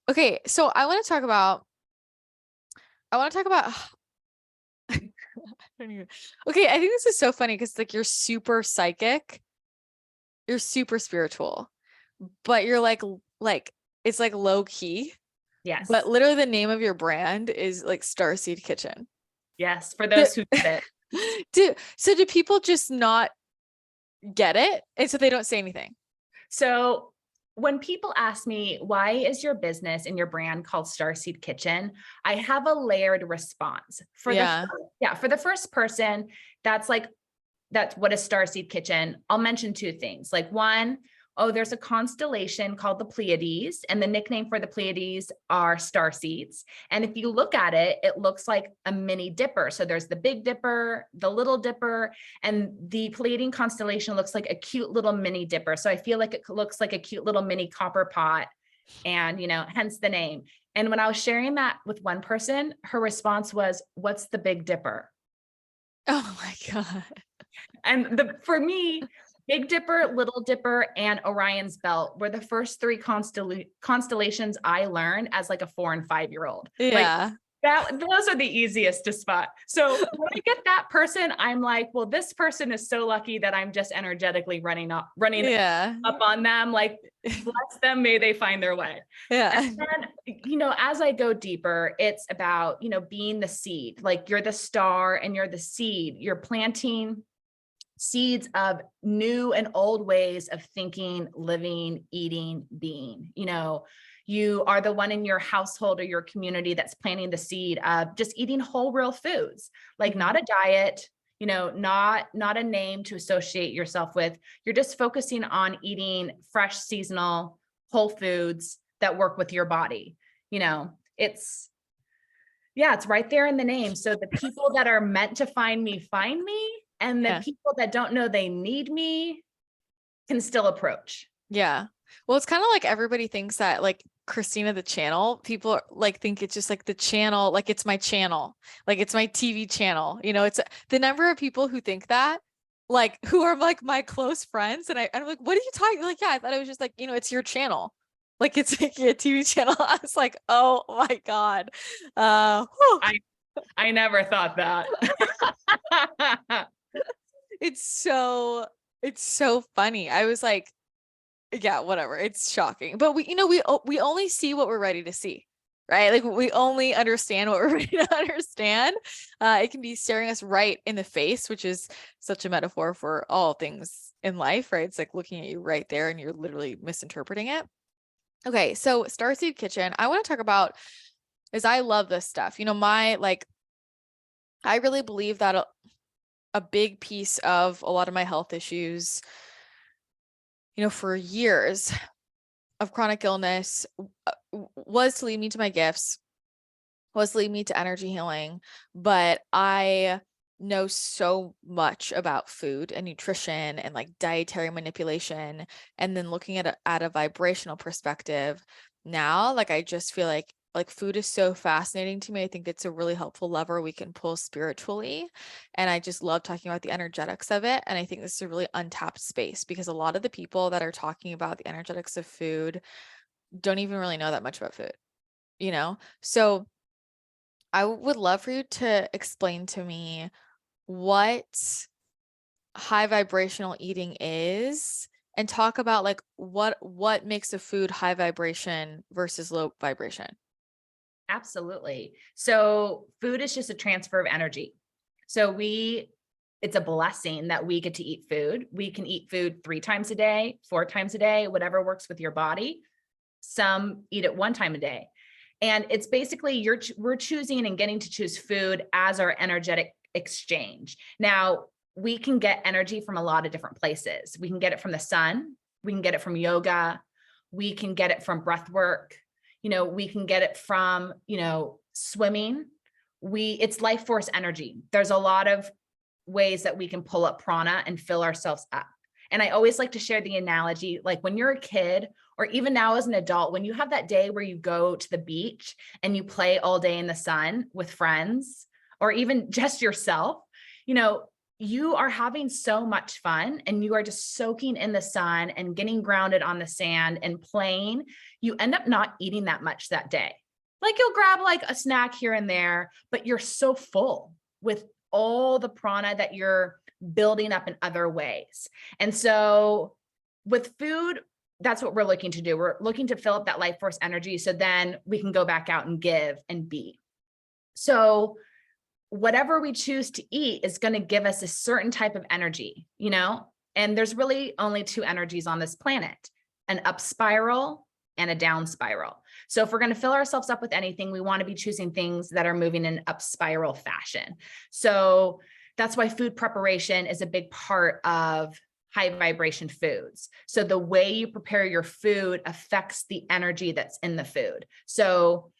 Okay, so I want to talk about Okay, I think this is so funny because like you're super psychic, you're super spiritual, but you're like it's like low key. Yes. But literally the name of your brand is like Starseed Kitchen. Yes, for those who get it. Do people just not get it? And so they don't say anything. So when people ask me, why is your business and your brand called Starseed Kitchen? I have a layered response. For the first person, that's what a Starseed Kitchen. I'll mention two things. Like one, there's a constellation called the Pleiades, and the nickname for the Pleiades are star seeds. And if you look at it, it looks like a mini dipper. So there's the Big Dipper, the Little Dipper, and the Pleiadian constellation looks like a cute little mini dipper. So I feel like it looks like a cute little mini copper pot, and hence the name. And when I was sharing that with one person, her response was, "What's the Big Dipper?" Oh my God. And for me, Big Dipper, Little Dipper, and Orion's Belt were the first three constellations I learned as like a 4 and 5-year-old. Yeah. Like those are the easiest to spot. So when I get that person, I'm like, well, this person is so lucky that I'm just energetically running up on them. Like, bless them, may they find their way. Yeah. And then, as I go deeper, it's about, being the seed. Like you're the star and you're the seed. You're planting seeds of new and old ways of thinking, living, eating, being. You are the one in your household or your community that's planting the seed of just eating whole, real foods, like not a diet, not a name to associate yourself with. You're just focusing on eating fresh, seasonal, whole foods that work with your body. It's right there in the name. So the people that are meant to find me, and the people that don't know they need me can still approach. Yeah. Well, it's kind of like everybody thinks that like Christina, the channel, people like think it's just like the channel, like it's my channel, like it's my TV channel. It's the number of people who think that, like who are like my close friends. And I'm like, what are you talking? Like, yeah, I thought it was just like, it's your channel. Like it's like a TV channel. I was like, oh my God. I never thought that. It's so funny. I was like, yeah, whatever. It's shocking. But we only see what we're ready to see, right? Like we only understand what we're ready to understand. It can be staring us right in the face, which is such a metaphor for all things in life, right? It's like looking at you right there and you're literally misinterpreting it. Okay, so Starseed Kitchen, I want to talk about is I love this stuff. I really believe that a big piece of a lot of my health issues, for years of chronic illness was to lead me to my gifts, was to lead me to energy healing. But I know so much about food and nutrition and like dietary manipulation. And then looking at a vibrational perspective now, like I just feel like food is so fascinating to me. I think it's a really helpful lever we can pull spiritually. And I just love talking about the energetics of it. And I think this is a really untapped space because a lot of the people that are talking about the energetics of food don't even really know that much about food, So I would love for you to explain to me what high vibrational eating is and talk about like what makes a food high vibration versus low vibration. Absolutely. So food is just a transfer of energy. So we it's a blessing that we get to eat food. We can eat food 3 times a day, 4 times a day, whatever works with your body. Some eat it 1 time a day. And it's basically we're choosing and getting to choose food as our energetic exchange. Now, we can get energy from a lot of different places. We can get it from the sun. We can get it from yoga. We can get it from breath work. We can get it from, swimming. It's life force energy. There's a lot of ways that we can pull up prana and fill ourselves up. And I always like to share the analogy, like when you're a kid, or even now as an adult, when you have that day where you go to the beach and you play all day in the sun with friends, or even just yourself, you are having so much fun and you are just soaking in the sun and getting grounded on the sand and playing. You end up not eating that much that day. Like you'll grab like a snack here and there, but you're so full with all the prana that you're building up in other ways. And so with food, that's what we're looking to do. We're looking to fill up that life force energy so then we can go back out and give and be. So whatever we choose to eat is going to give us a certain type of energy, and there's really only 2 energies on this planet, an up spiral and a down spiral. So if we're going to fill ourselves up with anything, we want to be choosing things that are moving in up spiral fashion. So that's why food preparation is a big part of high vibration foods. So the way you prepare your food affects the energy that's in the food. So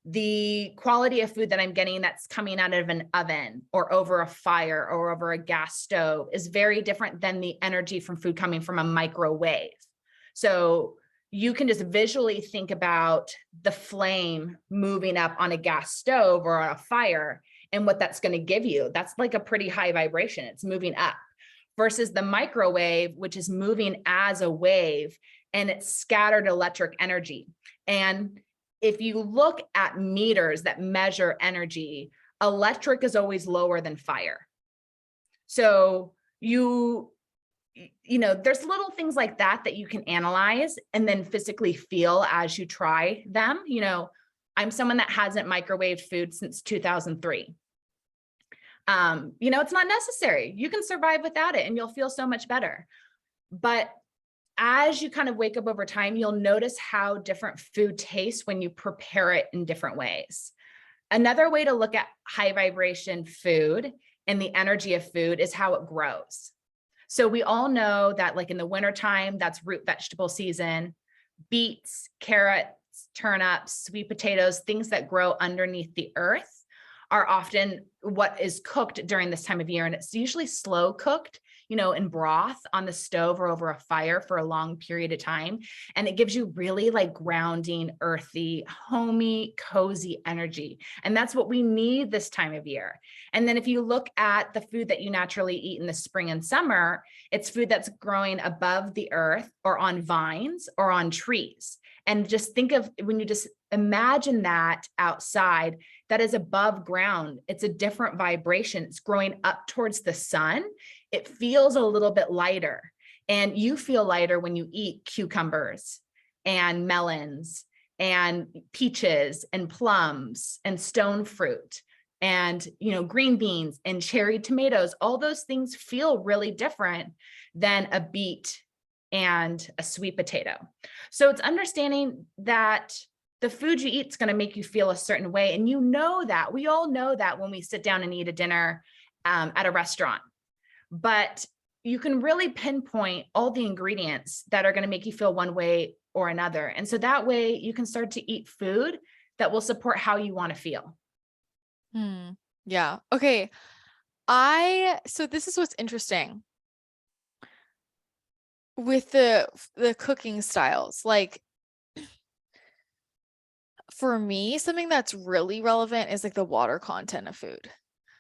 the quality of food that I'm getting that's coming out of an oven or over a fire or over a gas stove is very different than the energy from food coming from a microwave. So you can just visually think about the flame moving up on a gas stove or on a fire and what that's going to give you. That's like a pretty high vibration. It's moving up versus the microwave, which is moving as a wave and it's scattered electric energy. And if you look at meters that measure energy, electric is always lower than fire. So there's little things like that you can analyze and then physically feel as you try them. I'm someone that hasn't microwaved food since 2003. It's not necessary. You can survive without it and you'll feel so much better. But as you kind of wake up over time, you'll notice how different food tastes when you prepare it in different ways. Another way to look at high vibration food and the energy of food is how it grows. So we all know that like in the wintertime, that's root vegetable season, beets, carrots, turnips, sweet potatoes, things that grow underneath the earth are often what is cooked during this time of year. And it's usually slow cooked, in broth on the stove or over a fire for a long period of time. And it gives you really like grounding, earthy, homey, cozy energy. And that's what we need this time of year. And then if you look at the food that you naturally eat in the spring and summer, it's food that's growing above the earth or on vines or on trees. And just think of when you just imagine that outside, that is above ground. It's a different vibration. It's growing up towards the sun. It feels a little bit lighter. And you feel lighter when you eat cucumbers and melons and peaches and plums and stone fruit and, green beans and cherry tomatoes. All those things feel really different than a beet and a sweet potato. So it's understanding that the food you eat is going to make you feel a certain way. And that we all know that when we sit down and eat a dinner at a restaurant, but you can really pinpoint all the ingredients that are going to make you feel one way or another. And so that way you can start to eat food that will support how you want to feel. Yeah. Okay. So this is what's interesting with the cooking styles. Like for me, something that's really relevant is like the water content of food.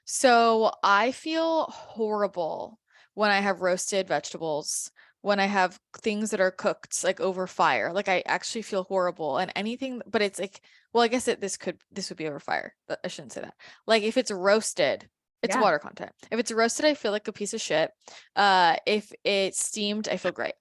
So I feel horrible when I have roasted vegetables, when I have things that are cooked like over fire. Like I actually feel horrible, and anything, but it's like, well, I guess this would be over fire. But I shouldn't say that. Like if it's roasted, it's water content. If it's roasted, I feel like a piece of shit. If it's steamed, I feel great.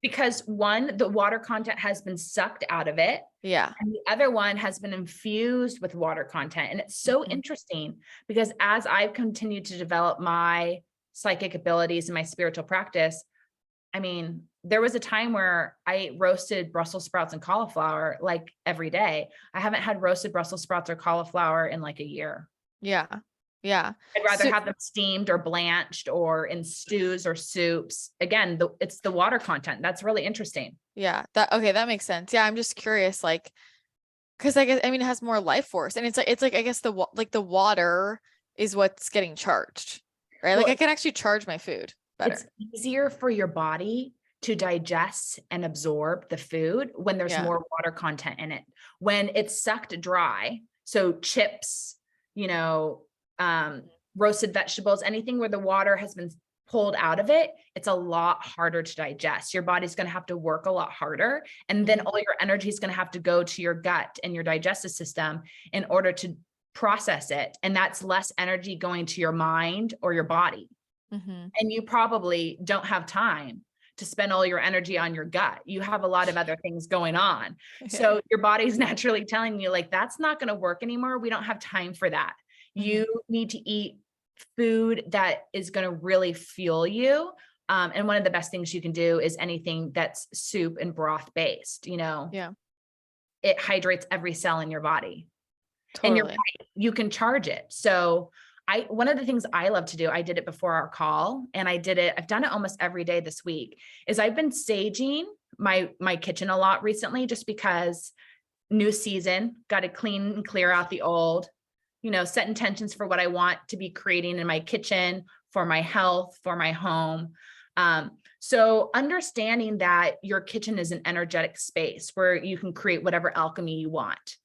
Because one, the water content has been sucked out of it. Yeah. And the other one has been infused with water content. And it's so interesting because as I've continued to develop my psychic abilities and my spiritual practice, I mean, there was a time where I ate roasted Brussels sprouts and cauliflower like every day. I haven't had roasted Brussels sprouts or cauliflower in like a year. Yeah. Yeah. I'd rather have them steamed or blanched or in stews or soups. Again, it's the water content. That's really interesting. Yeah. That makes sense. Yeah. I'm just curious, like, cause I guess, I mean, it has more life force and it's like, I guess the water is what's getting charged, right? Well, Like I can actually charge my food better. it's easier for your body to digest and absorb the food when there's more water content in it. When it's sucked dry, so chips, roasted vegetables, anything where the water has been pulled out of it, it's a lot harder to digest. Your body's going to have to work a lot harder. And then all your energy is going to have to go to your gut and your digestive system in order to process it. And that's less energy going to your mind or your body. And you probably don't have time to spend all your energy on your gut. You have a lot of other things going on. So your body's naturally telling you like, that's not going to work anymore. We don't have time for that. You need to eat food that is going to really fuel you. And one of the best things you can do is anything that's soup and broth based, it hydrates every cell in your body. Totally. And you're right, you can charge it. So one of the things I love to do, I did it before our call and I've done it almost every day this week, is I've been saging my kitchen a lot recently, just because new season, got to clean and clear out the old, set intentions for what I want to be creating in my kitchen, for my health, for my home. So understanding that your kitchen is an energetic space where you can create whatever alchemy you want.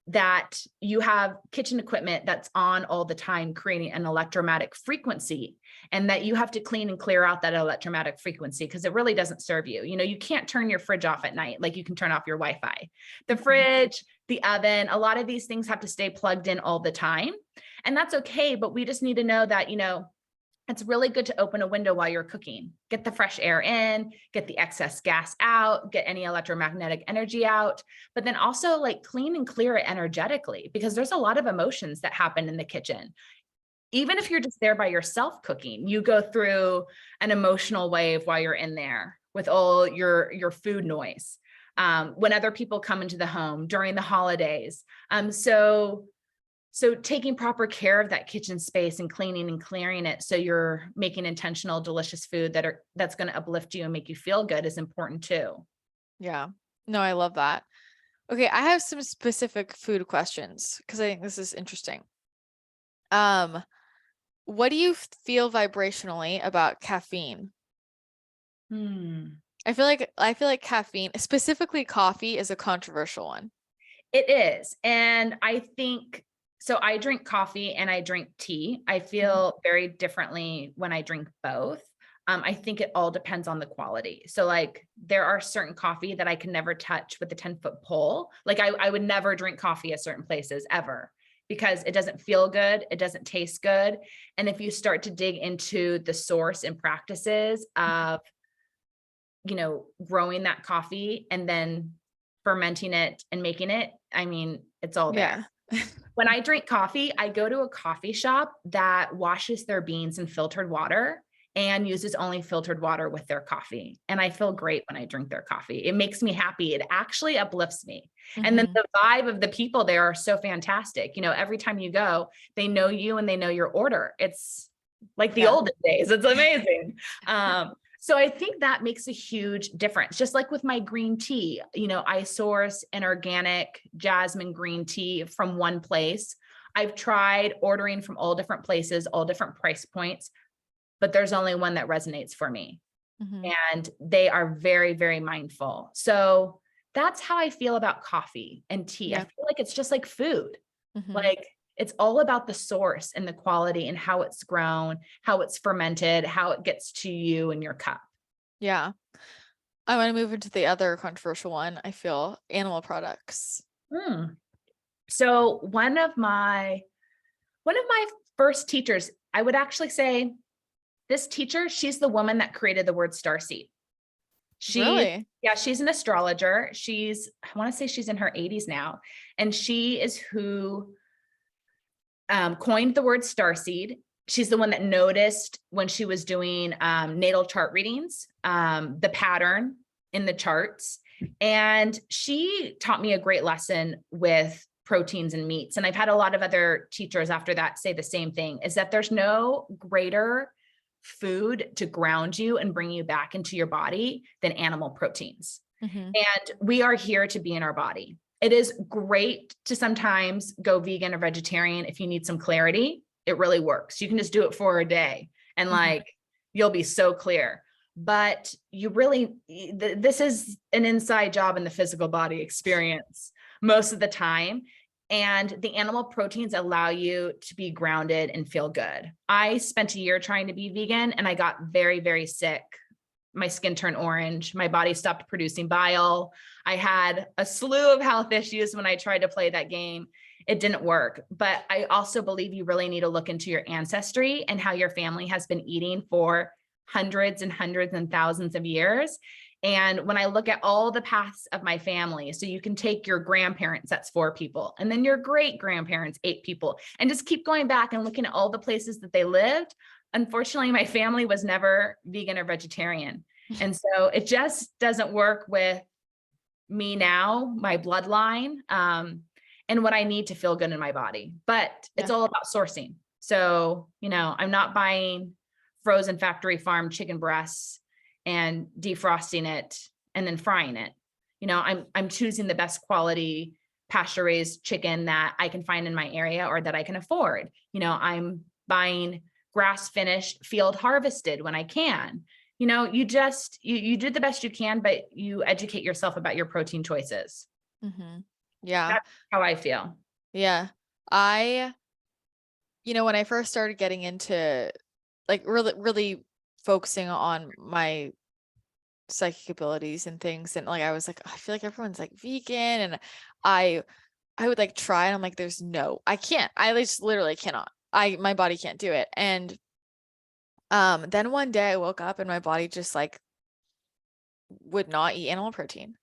That you have kitchen equipment that's on all the time, creating an electromagnetic frequency, and that you have to clean and clear out that electromagnetic frequency because it really doesn't serve you. You can't turn your fridge off at night like you can turn off your Wi-Fi. The fridge, the oven, a lot of these things have to stay plugged in all the time. And that's okay, but we just need to know that, it's really good to open a window while you're cooking, get the fresh air in, get the excess gas out, get any electromagnetic energy out, but then also like clean and clear it energetically, because there's a lot of emotions that happen in the kitchen. Even if you're just there by yourself cooking, you go through an emotional wave while you're in there with all your food noise. When other people come into the home during the holidays. So taking proper care of that kitchen space and cleaning and clearing it so you're making intentional, delicious food that's going to uplift you and make you feel good is important too. Yeah. No, I love that. Okay, I have some specific food questions because I think this is interesting. What do you feel vibrationally about caffeine? I feel like caffeine, specifically coffee, is a controversial one. It is. And I think so. I drink coffee and I drink tea. I feel very differently when I drink both. I think it all depends on the quality. So like there are certain coffee that I can never touch with a 10-foot pole. Like I would never drink coffee at certain places ever because it doesn't feel good. It doesn't taste good. And if you start to dig into the source and practices of, growing that coffee and then fermenting it and making it, I mean, it's all there. Yeah. When I drink coffee, I go to a coffee shop that washes their beans in filtered water and uses only filtered water with their coffee. And I feel great when I drink their coffee. It makes me happy. It actually uplifts me. And then the vibe of the people there are so fantastic. Every time you go, they know you and they know your order. It's like the olden days. It's amazing. So I think that makes a huge difference. Just like with my green tea, I source an organic jasmine green tea from one place. I've tried ordering from all different places, all different price points, but there's only one that resonates for me. And they are very, very mindful. So that's how I feel about coffee and tea. I feel like it's just like food. Like it's all about the source and the quality and how it's grown, how it's fermented, how it gets to you in your cup. Yeah. I want to move into the other controversial one. I feel animal products. So one of my first teachers, I would actually say this teacher, she's the woman that created the word starseed. Really? Yeah, she's an astrologer. I want to say she's in her 80s now. And she is who coined the word starseed. She's the one that noticed when she was doing natal chart readings, the pattern in the charts. And she taught me a great lesson with proteins and meats. And I've had a lot of other teachers after that say the same thing, is that there's no greater food to ground you and bring you back into your body than animal proteins. Mm-hmm. And we are here to be in our body. It is great to sometimes go vegan or vegetarian if you need some clarity. It really works. You can just do it for a day and like, you'll be so clear. But you really, this is an inside job in the physical body experience most of the time. And the animal proteins allow you to be grounded and feel good. I spent a year trying to be vegan and I got very, very sick. My skin turned orange. My body stopped producing bile. I had a slew of health issues when I tried to play that game. It didn't work. But I also believe you really need to look into your ancestry and how your family has been eating for hundreds and hundreds and thousands of years. And when I look at all the paths of my family, so you can take your grandparents, that's 4 people, and then your great grandparents, 8 people, and just keep going back and looking at all the places that they lived. Unfortunately, my family was never vegan or vegetarian. And so it just doesn't work with me now, my bloodline, and what I need to feel good in my body. But it's all about sourcing. So, I'm not buying frozen factory farm chicken breasts and defrosting it and then frying it. I'm choosing the best quality pasture raised chicken that I can find in my area or that I can afford. I'm buying grass finished, field harvested when I can. You do the best you can, but you educate yourself about your protein choices. Mm-hmm. Yeah. That's how I feel. Yeah. When I first started getting into like really, really focusing on my psychic abilities and things, and like I was like, I feel like everyone's like vegan, and I would like try, and I'm like, I can't. I just literally cannot. My body can't do it. And then one day I woke up and my body just like would not eat animal protein.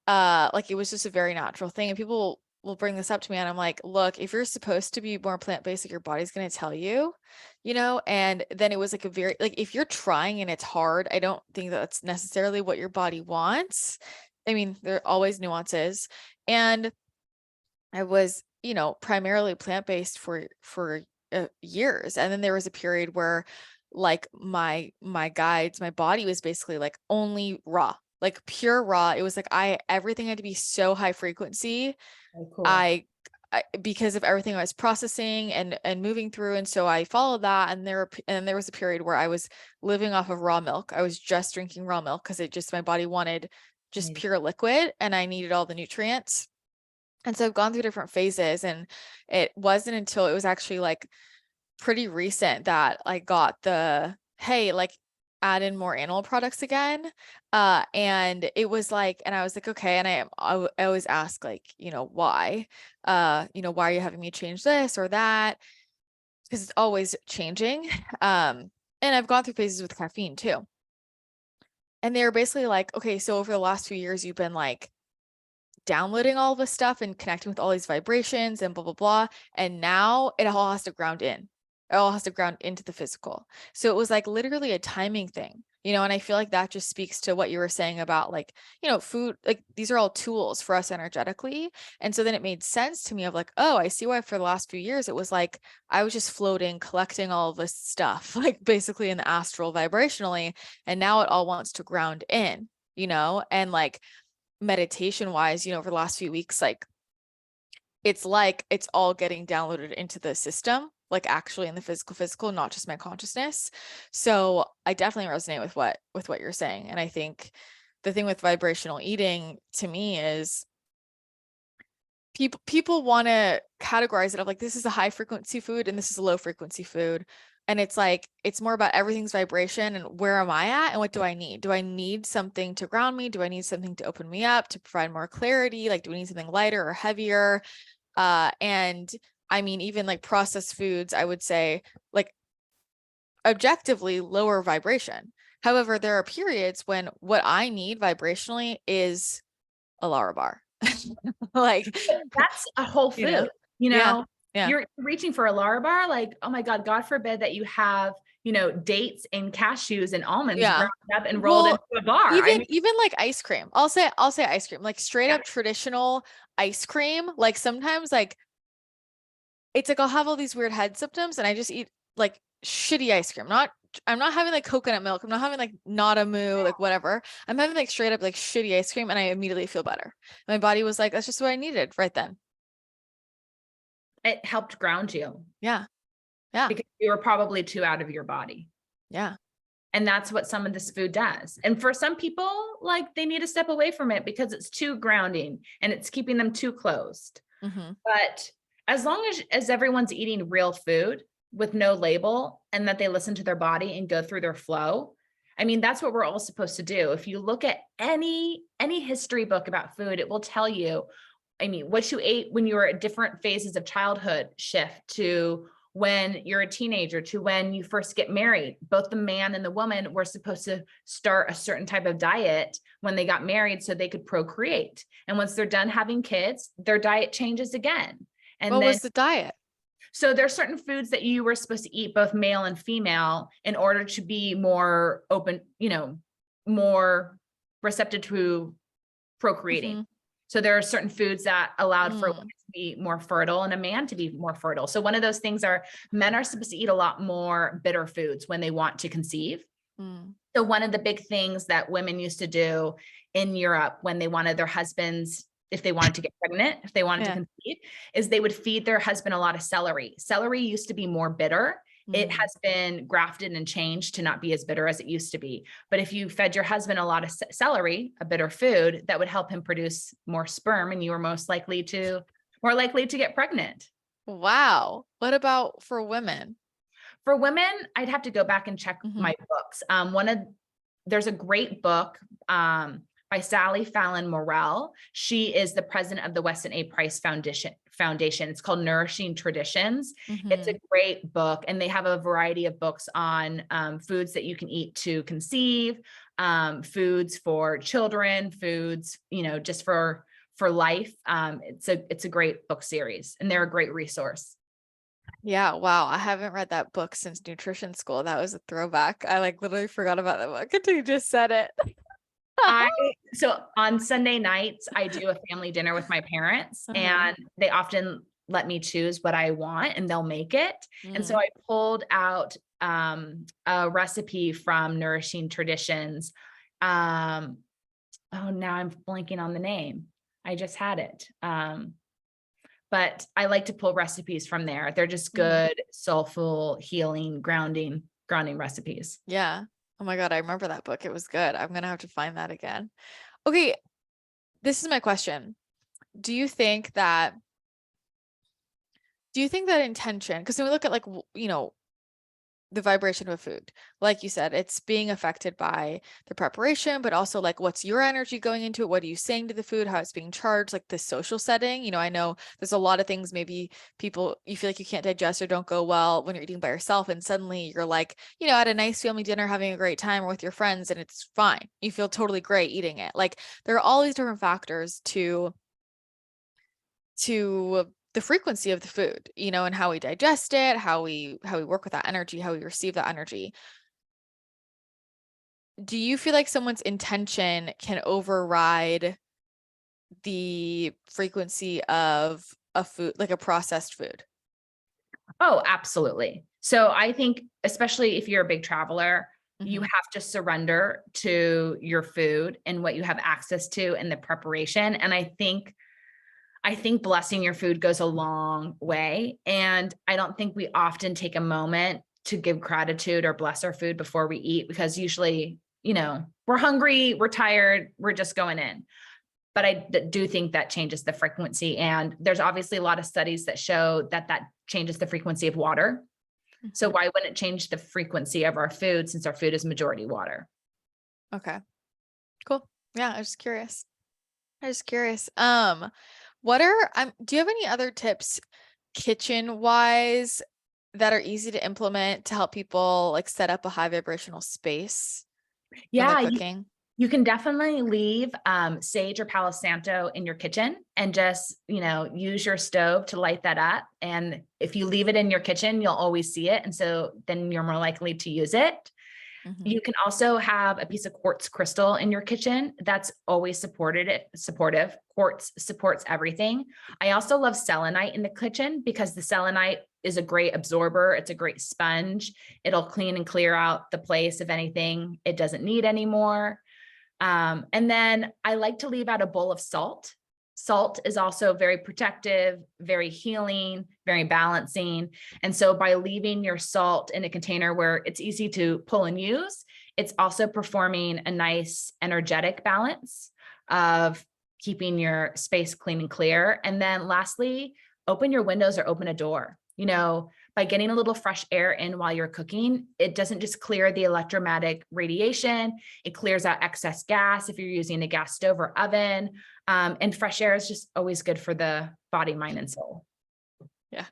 Like it was just a very natural thing. And people will bring this up to me and I'm like, look, if you're supposed to be more plant-based, like your body's going to tell you, and then it was like if you're trying and it's hard, I don't think that's necessarily what your body wants. I mean, there are always nuances. And I was, primarily plant-based for years. And then there was a period where like my guides, my body was basically like only raw, like pure raw. It was like everything had to be so high frequency. Oh, cool. I because of everything I was processing and moving through. And so I followed that. And there was a period where I was living off of raw milk. I was just drinking raw milk because my body wanted just pure liquid and I needed all the nutrients. And so I've gone through different phases, and it wasn't until it was actually like pretty recent that I got hey, like add in more animal products again. And it was like, and I was like, okay. And I always ask like, why, why are you having me change this or that? Because it's always changing. And I've gone through phases with caffeine too. And they were basically like, okay, so over the last few years, you've been like downloading all this stuff and connecting with all these vibrations and blah, blah, blah. And now it all has to ground in. It all has to ground into the physical. So it was like literally a timing thing, and I feel like that just speaks to what you were saying about like, food, like these are all tools for us energetically. And so then it made sense to me of like, oh, I see why for the last few years, it was like, I was just floating, collecting all of this stuff, like basically in the astral vibrationally. And now it all wants to ground in, and like, meditation wise, over the last few weeks, like it's all getting downloaded into the system, like actually in the physical, not just my consciousness. So I definitely resonate with what you're saying. And I think the thing with vibrational eating to me is people want to categorize it of like, this is a high frequency food and this is a low frequency food. And it's like, it's more about everything's vibration and where am I at and what do I need? Do I need something to ground me? Do I need something to open me up, to provide more clarity? Like, do we need something lighter or heavier? And I mean, even like processed foods, I would say like objectively lower vibration. However, there are periods when what I need vibrationally is a Lara bar. Like, That's a whole you know, food, you yeah, know, yeah, you're reaching for a Lara bar. Like, oh my God, God forbid that you have, dates and cashews and almonds yeah. ground up and rolled Well, into a bar. I even like ice cream. I'll say ice cream, like straight yeah, up traditional ice cream. Like sometimes like it's like I'll have all these weird head symptoms and I just eat like shitty ice cream. I'm not having like coconut milk. I'm not having like Nada Moo, like whatever. I'm having like straight up like shitty ice cream and I immediately feel better. My body was like, that's just what I needed right then. it helped ground you Yeah. Yeah. because you were probably too out of your body. Yeah. And that's what some of this food does. And for some people, like they need to step away from it because it's too grounding and it's keeping them too closed. Mm-hmm. But as long as everyone's eating real food with no label and that they listen to their body and go through their flow, I mean, that's what we're all supposed to do. If you look at any history book about food, it will tell you, I mean, what you ate when you were at different phases of childhood shift to when you're a teenager to when you first get married. Both the man and the woman were supposed to start a certain type of diet when they got married so they could procreate. And once they're done having kids, their diet changes again. And What then, was the diet? so there's certain foods that you were supposed to eat, both male and female, in order to be more open, more receptive to procreating. Mm-hmm. So there are certain foods that allowed for women Mm. to be more fertile and a man to be more fertile. So one of those things are men are supposed to eat a lot more bitter foods when they want to conceive. Mm. So one of the big things that women used to do in Europe when they wanted their husbands, if they wanted to get pregnant, if they wanted to Yeah. conceive, is they would feed their husband a lot of celery. Celery used to be more bitter. It Mm. has been grafted and changed to not be as bitter as it used to be. But if you fed your husband a lot of celery, a bitter food, that would help him produce more sperm and you were more likely to get pregnant. Wow. What about for women? For women, I'd have to go back and check Mm-hmm. my books. There's a great book by Sally Fallon Morell. She is the president of the Weston A. Price Foundation. It's called Nourishing Traditions. It's Mm-hmm. a great book, and they have a variety of books on foods that you can eat to conceive, foods for children, foods, just for life. It's a great book series, and they're a great resource. Yeah, wow. I haven't read that book since nutrition school. That was a throwback. I like literally forgot about that book until you just said it. So on Sunday nights, I do a family dinner with my parents, Uh-huh. and they often let me choose what I want and they'll make it. And so Mm. I pulled out a recipe from Nourishing Traditions. Oh, now I'm blanking on the name. I just had it. But I like to pull recipes from there. They're just good, soulful, healing, grounding recipes. Yeah. Oh my God, I remember that book. It was good. I'm gonna have to find that again. Okay, this is my question. Do you think that intention, because when we look at like the vibration of a food, like you said, it's being affected by the preparation, but also like what's your energy going into it? What are you saying to the food? How it's being charged, like the social setting. I know there's a lot of things maybe you feel like you can't digest or don't go well when you're eating by yourself, and suddenly you're like, at a nice family dinner having a great time or with your friends, and it's fine. You feel totally great eating it. Like there are all these different factors to the frequency of the food, and how we digest it, how we work with that energy, how we receive that energy. Do you feel like someone's intention can override the frequency of a food, like a processed food? Oh, absolutely. So I think, especially if you're a big traveler, you Mm-hmm. have to surrender to your food and what you have access to and the preparation. And I think blessing your food goes a long way. And I don't think we often take a moment to give gratitude or bless our food before we eat, because usually, we're hungry, we're tired, we're just going in. But I do think that changes the frequency. And there's obviously a lot of studies that show that changes the frequency of water. So why wouldn't it change the frequency of our food, since our food is majority water? Okay, cool. Yeah, I was just curious. Do you have any other tips kitchen wise that are easy to implement to help people like set up a high vibrational space? when they're Yeah, cooking? you can definitely leave sage or Palo Santo in your kitchen and just, use your stove to light that up. And if you leave it in your kitchen, you'll always see it. And so then you're more likely to use it. Mm-hmm. You can also have a piece of quartz crystal in your kitchen. That's always supportive. Quartz supports everything. I also love selenite in the kitchen because the selenite is a great absorber. It's a great sponge. It'll clean and clear out the place of anything it doesn't need anymore. And then I like to leave out a bowl of salt. Salt is also very protective, very healing, very balancing. And so by leaving your salt in a container where it's easy to pull and use, it's also performing a nice energetic balance of keeping your space clean and clear. And then lastly, open your windows or open a door. By getting a little fresh air in while you're cooking, it doesn't just clear the electromagnetic radiation, it clears out excess gas if you're using a gas stove or oven. And fresh air is just always good for the body, mind, and soul. Yeah,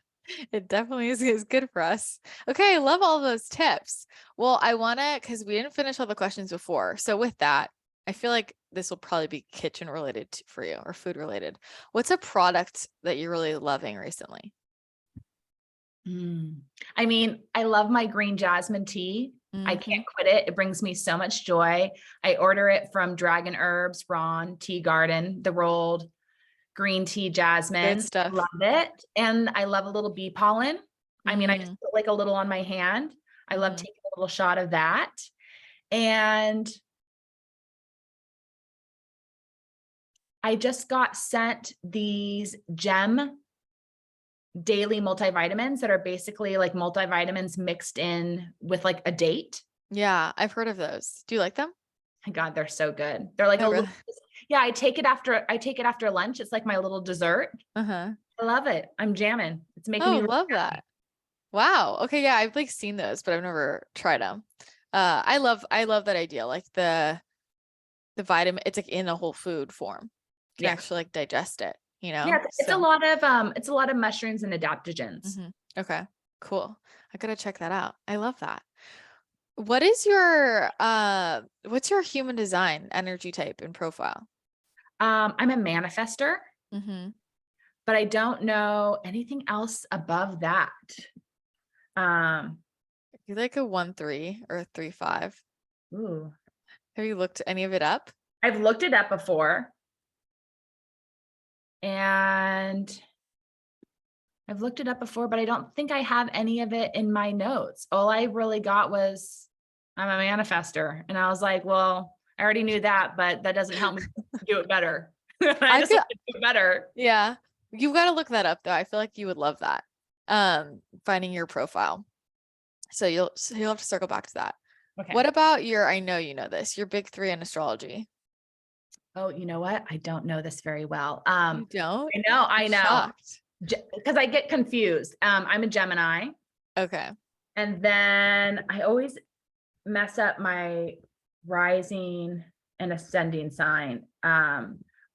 it definitely is good for us. Okay, I love all those tips. Well, I want to, because we didn't finish all the questions before. So with that, I feel like this will probably be kitchen related for you or food related. What's a product that you're really loving recently? I mean, I love my green jasmine tea. I can't quit it. It brings me so much joy. I order it from Dragon Herbs, Ron Tea Garden, the rolled green tea jasmine. Good stuff. Love it. And I love a little bee pollen. I mean, I just put like a little on my hand. I love taking a little shot of that. And I just got sent these gem daily multivitamins that are basically like multivitamins mixed in with like a date. Yeah, I've heard of those. Do you like them? My God, they're so good. They're like Oh, really? yeah, I take it after lunch. It's like my little dessert. Uh-huh. I love it. I'm jamming. It's making Oh, me really love happy. that. Wow. Okay, yeah, I've like seen those, but I've never tried them. I love that idea. Like the vitamin, it's like in a whole food form. You can actually like digest it, Yeah, it's a lot of mushrooms and adaptogens. Okay, cool. I gotta check that out. I love that. What is your what's your human design energy type and profile? I'm a manifester, Mm-hmm. but I don't know anything else above that. You like a 1-3 or a 3-5? Ooh. Have you looked any of it up? I've looked it up before. And but I don't think I have any of it in my notes. All I really got was I'm a manifester. And I was like, well, I already knew that, but that doesn't help me do it better. I just want to do it better. Yeah. You've got to look that up though. I feel like you would love that. Finding your profile. So you'll have to circle back to that. Okay. What about I know you know this, your big 3 in astrology? Oh, you know what? I don't know this very well. You don't? I I'm know. shocked. Because I get confused. I'm a Gemini. Okay. And then I always mess up my rising and ascending sign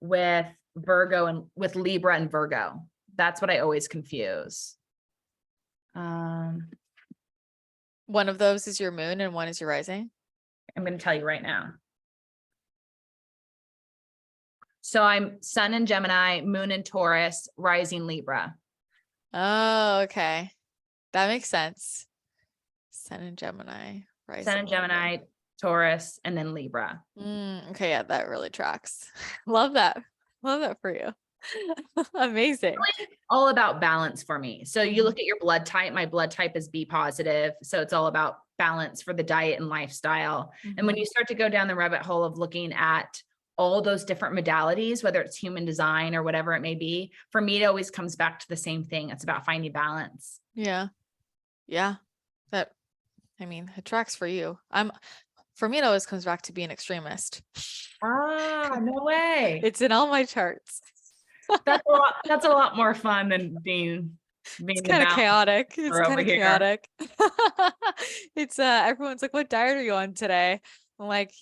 with Virgo and with Libra and Virgo. That's what I always confuse. One of those is your moon and one is your rising? I'm going to tell you right now. So I'm Sun in Gemini, Moon in Taurus, rising Libra. Oh, okay. That makes sense. Sun in Gemini, rising Sun in Gemini, Taurus, and then Libra. Okay, yeah, that really tracks. Love that. Love that for you. Amazing. All about balance for me. So you look at your blood type. My blood type is B positive. So it's all about balance for the diet and lifestyle. And when you start to go down the rabbit hole of looking at all those different modalities, whether it's human design or whatever it may be, for me, it always comes back to the same thing. It's about finding balance. Yeah. Yeah. It tracks for you. For me, it always comes back to being extremist. Ah, no way. It's in all my charts. That's a lot more fun than being it's kind of chaotic. It's kind of chaotic. It's everyone's like, what diet are you on today? I'm like,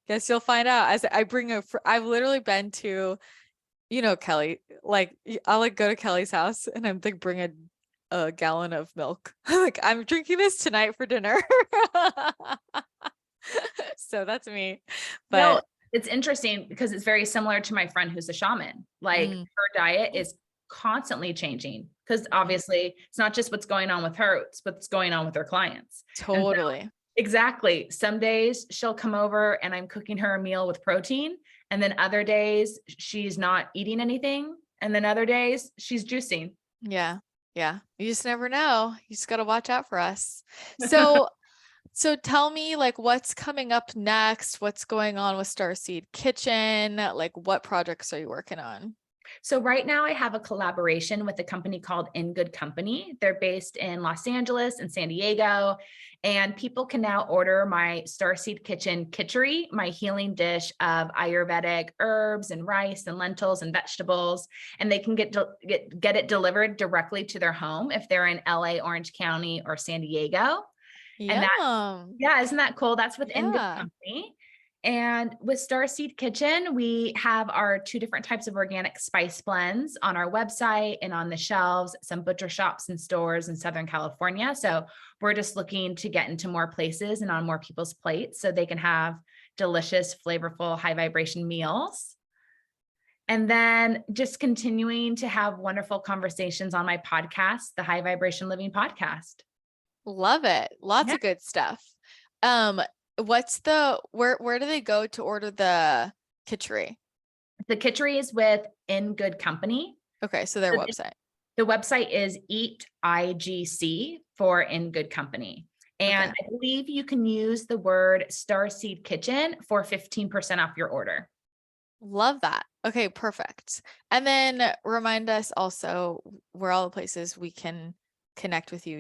guess you'll find out. As I've literally been to, Kelly, like I'll like go to Kelly's house and I'm like, bring a gallon of milk. Like I'm drinking this tonight for dinner. So that's me. No, But it's interesting because it's very similar to my friend who's a shaman. Like mm, her diet is constantly changing because mm, obviously it's not just what's going on with her, it's what's going on with her clients. And so totally. exactly. Some days she'll come over and I'm cooking her a meal with protein. And then other days she's not eating anything. And then other days she's juicing. Yeah. Yeah. You just never know. You just got to watch out for us. So, so tell me like what's coming up next? What's going on with Starseed Kitchen? Like what projects are you working on? So right now I have a collaboration with a company called In Good Company. They're based in Los Angeles and San Diego, and people can now order my Starseed Kitchen Kitchery, my healing dish of Ayurvedic herbs and rice and lentils and vegetables, and they can get it delivered directly to their home if they're in LA, Orange County, or San Diego. And that, Yum. yeah, isn't that cool? That's with In Good Yeah. Company. And with Starseed Kitchen, we have our 2 different types of organic spice blends on our website and on the shelves, some butcher shops and stores in Southern California. So we're just looking to get into more places and on more people's plates so they can have delicious, flavorful, high vibration meals. And then just continuing to have wonderful conversations on my podcast, the High Vibration Living Podcast. Love it. Lots Yeah. of good stuff. Um, where do they go to order the kitchery? The Kitchery is with In Good Company. Okay, so their So website. the website is Eat IGC for In Good Company. And Okay. I believe you can use the word Starseed Kitchen for 15% off your order. Love that. Okay, perfect. And then remind us also where all the places we can connect with you.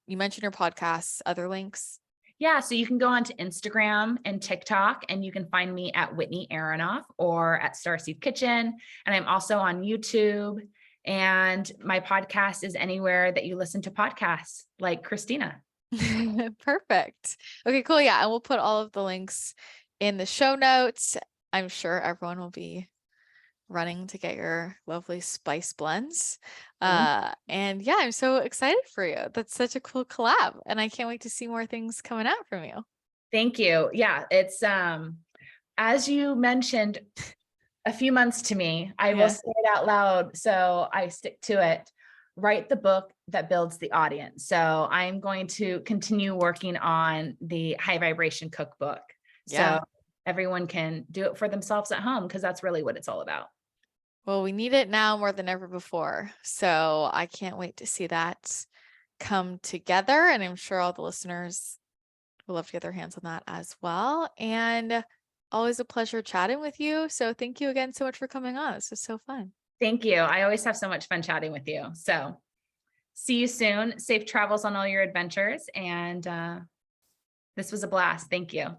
You mentioned your podcasts, other links. Yeah, so you can go onto Instagram and TikTok, and you can find me at Whitney Aronoff or at Starseed Kitchen. And I'm also on YouTube. And my podcast is anywhere that you listen to podcasts, like Christina. Perfect. Okay, cool. Yeah, and we'll put all of the links in the show notes. I'm sure everyone will be running to get your lovely spice blends. And yeah, I'm so excited for you. That's such a cool collab, and I can't wait to see more things coming out from you. Thank you. Yeah, it's as you mentioned a few months to me, I will Yeah. say it out loud, so I stick to it. Write the book that builds the audience. So I'm going to continue working on the high vibration cookbook. So Yeah. everyone can do it for themselves at home because that's really what it's all about. Well, we need it now more than ever before. So I can't wait to see that come together. And I'm sure all the listeners will love to get their hands on that as well. And always a pleasure chatting with you. So thank you again so much for coming on. This was so fun. Thank you. I always have so much fun chatting with you. So see you soon. Safe travels on all your adventures. And this was a blast. Thank you.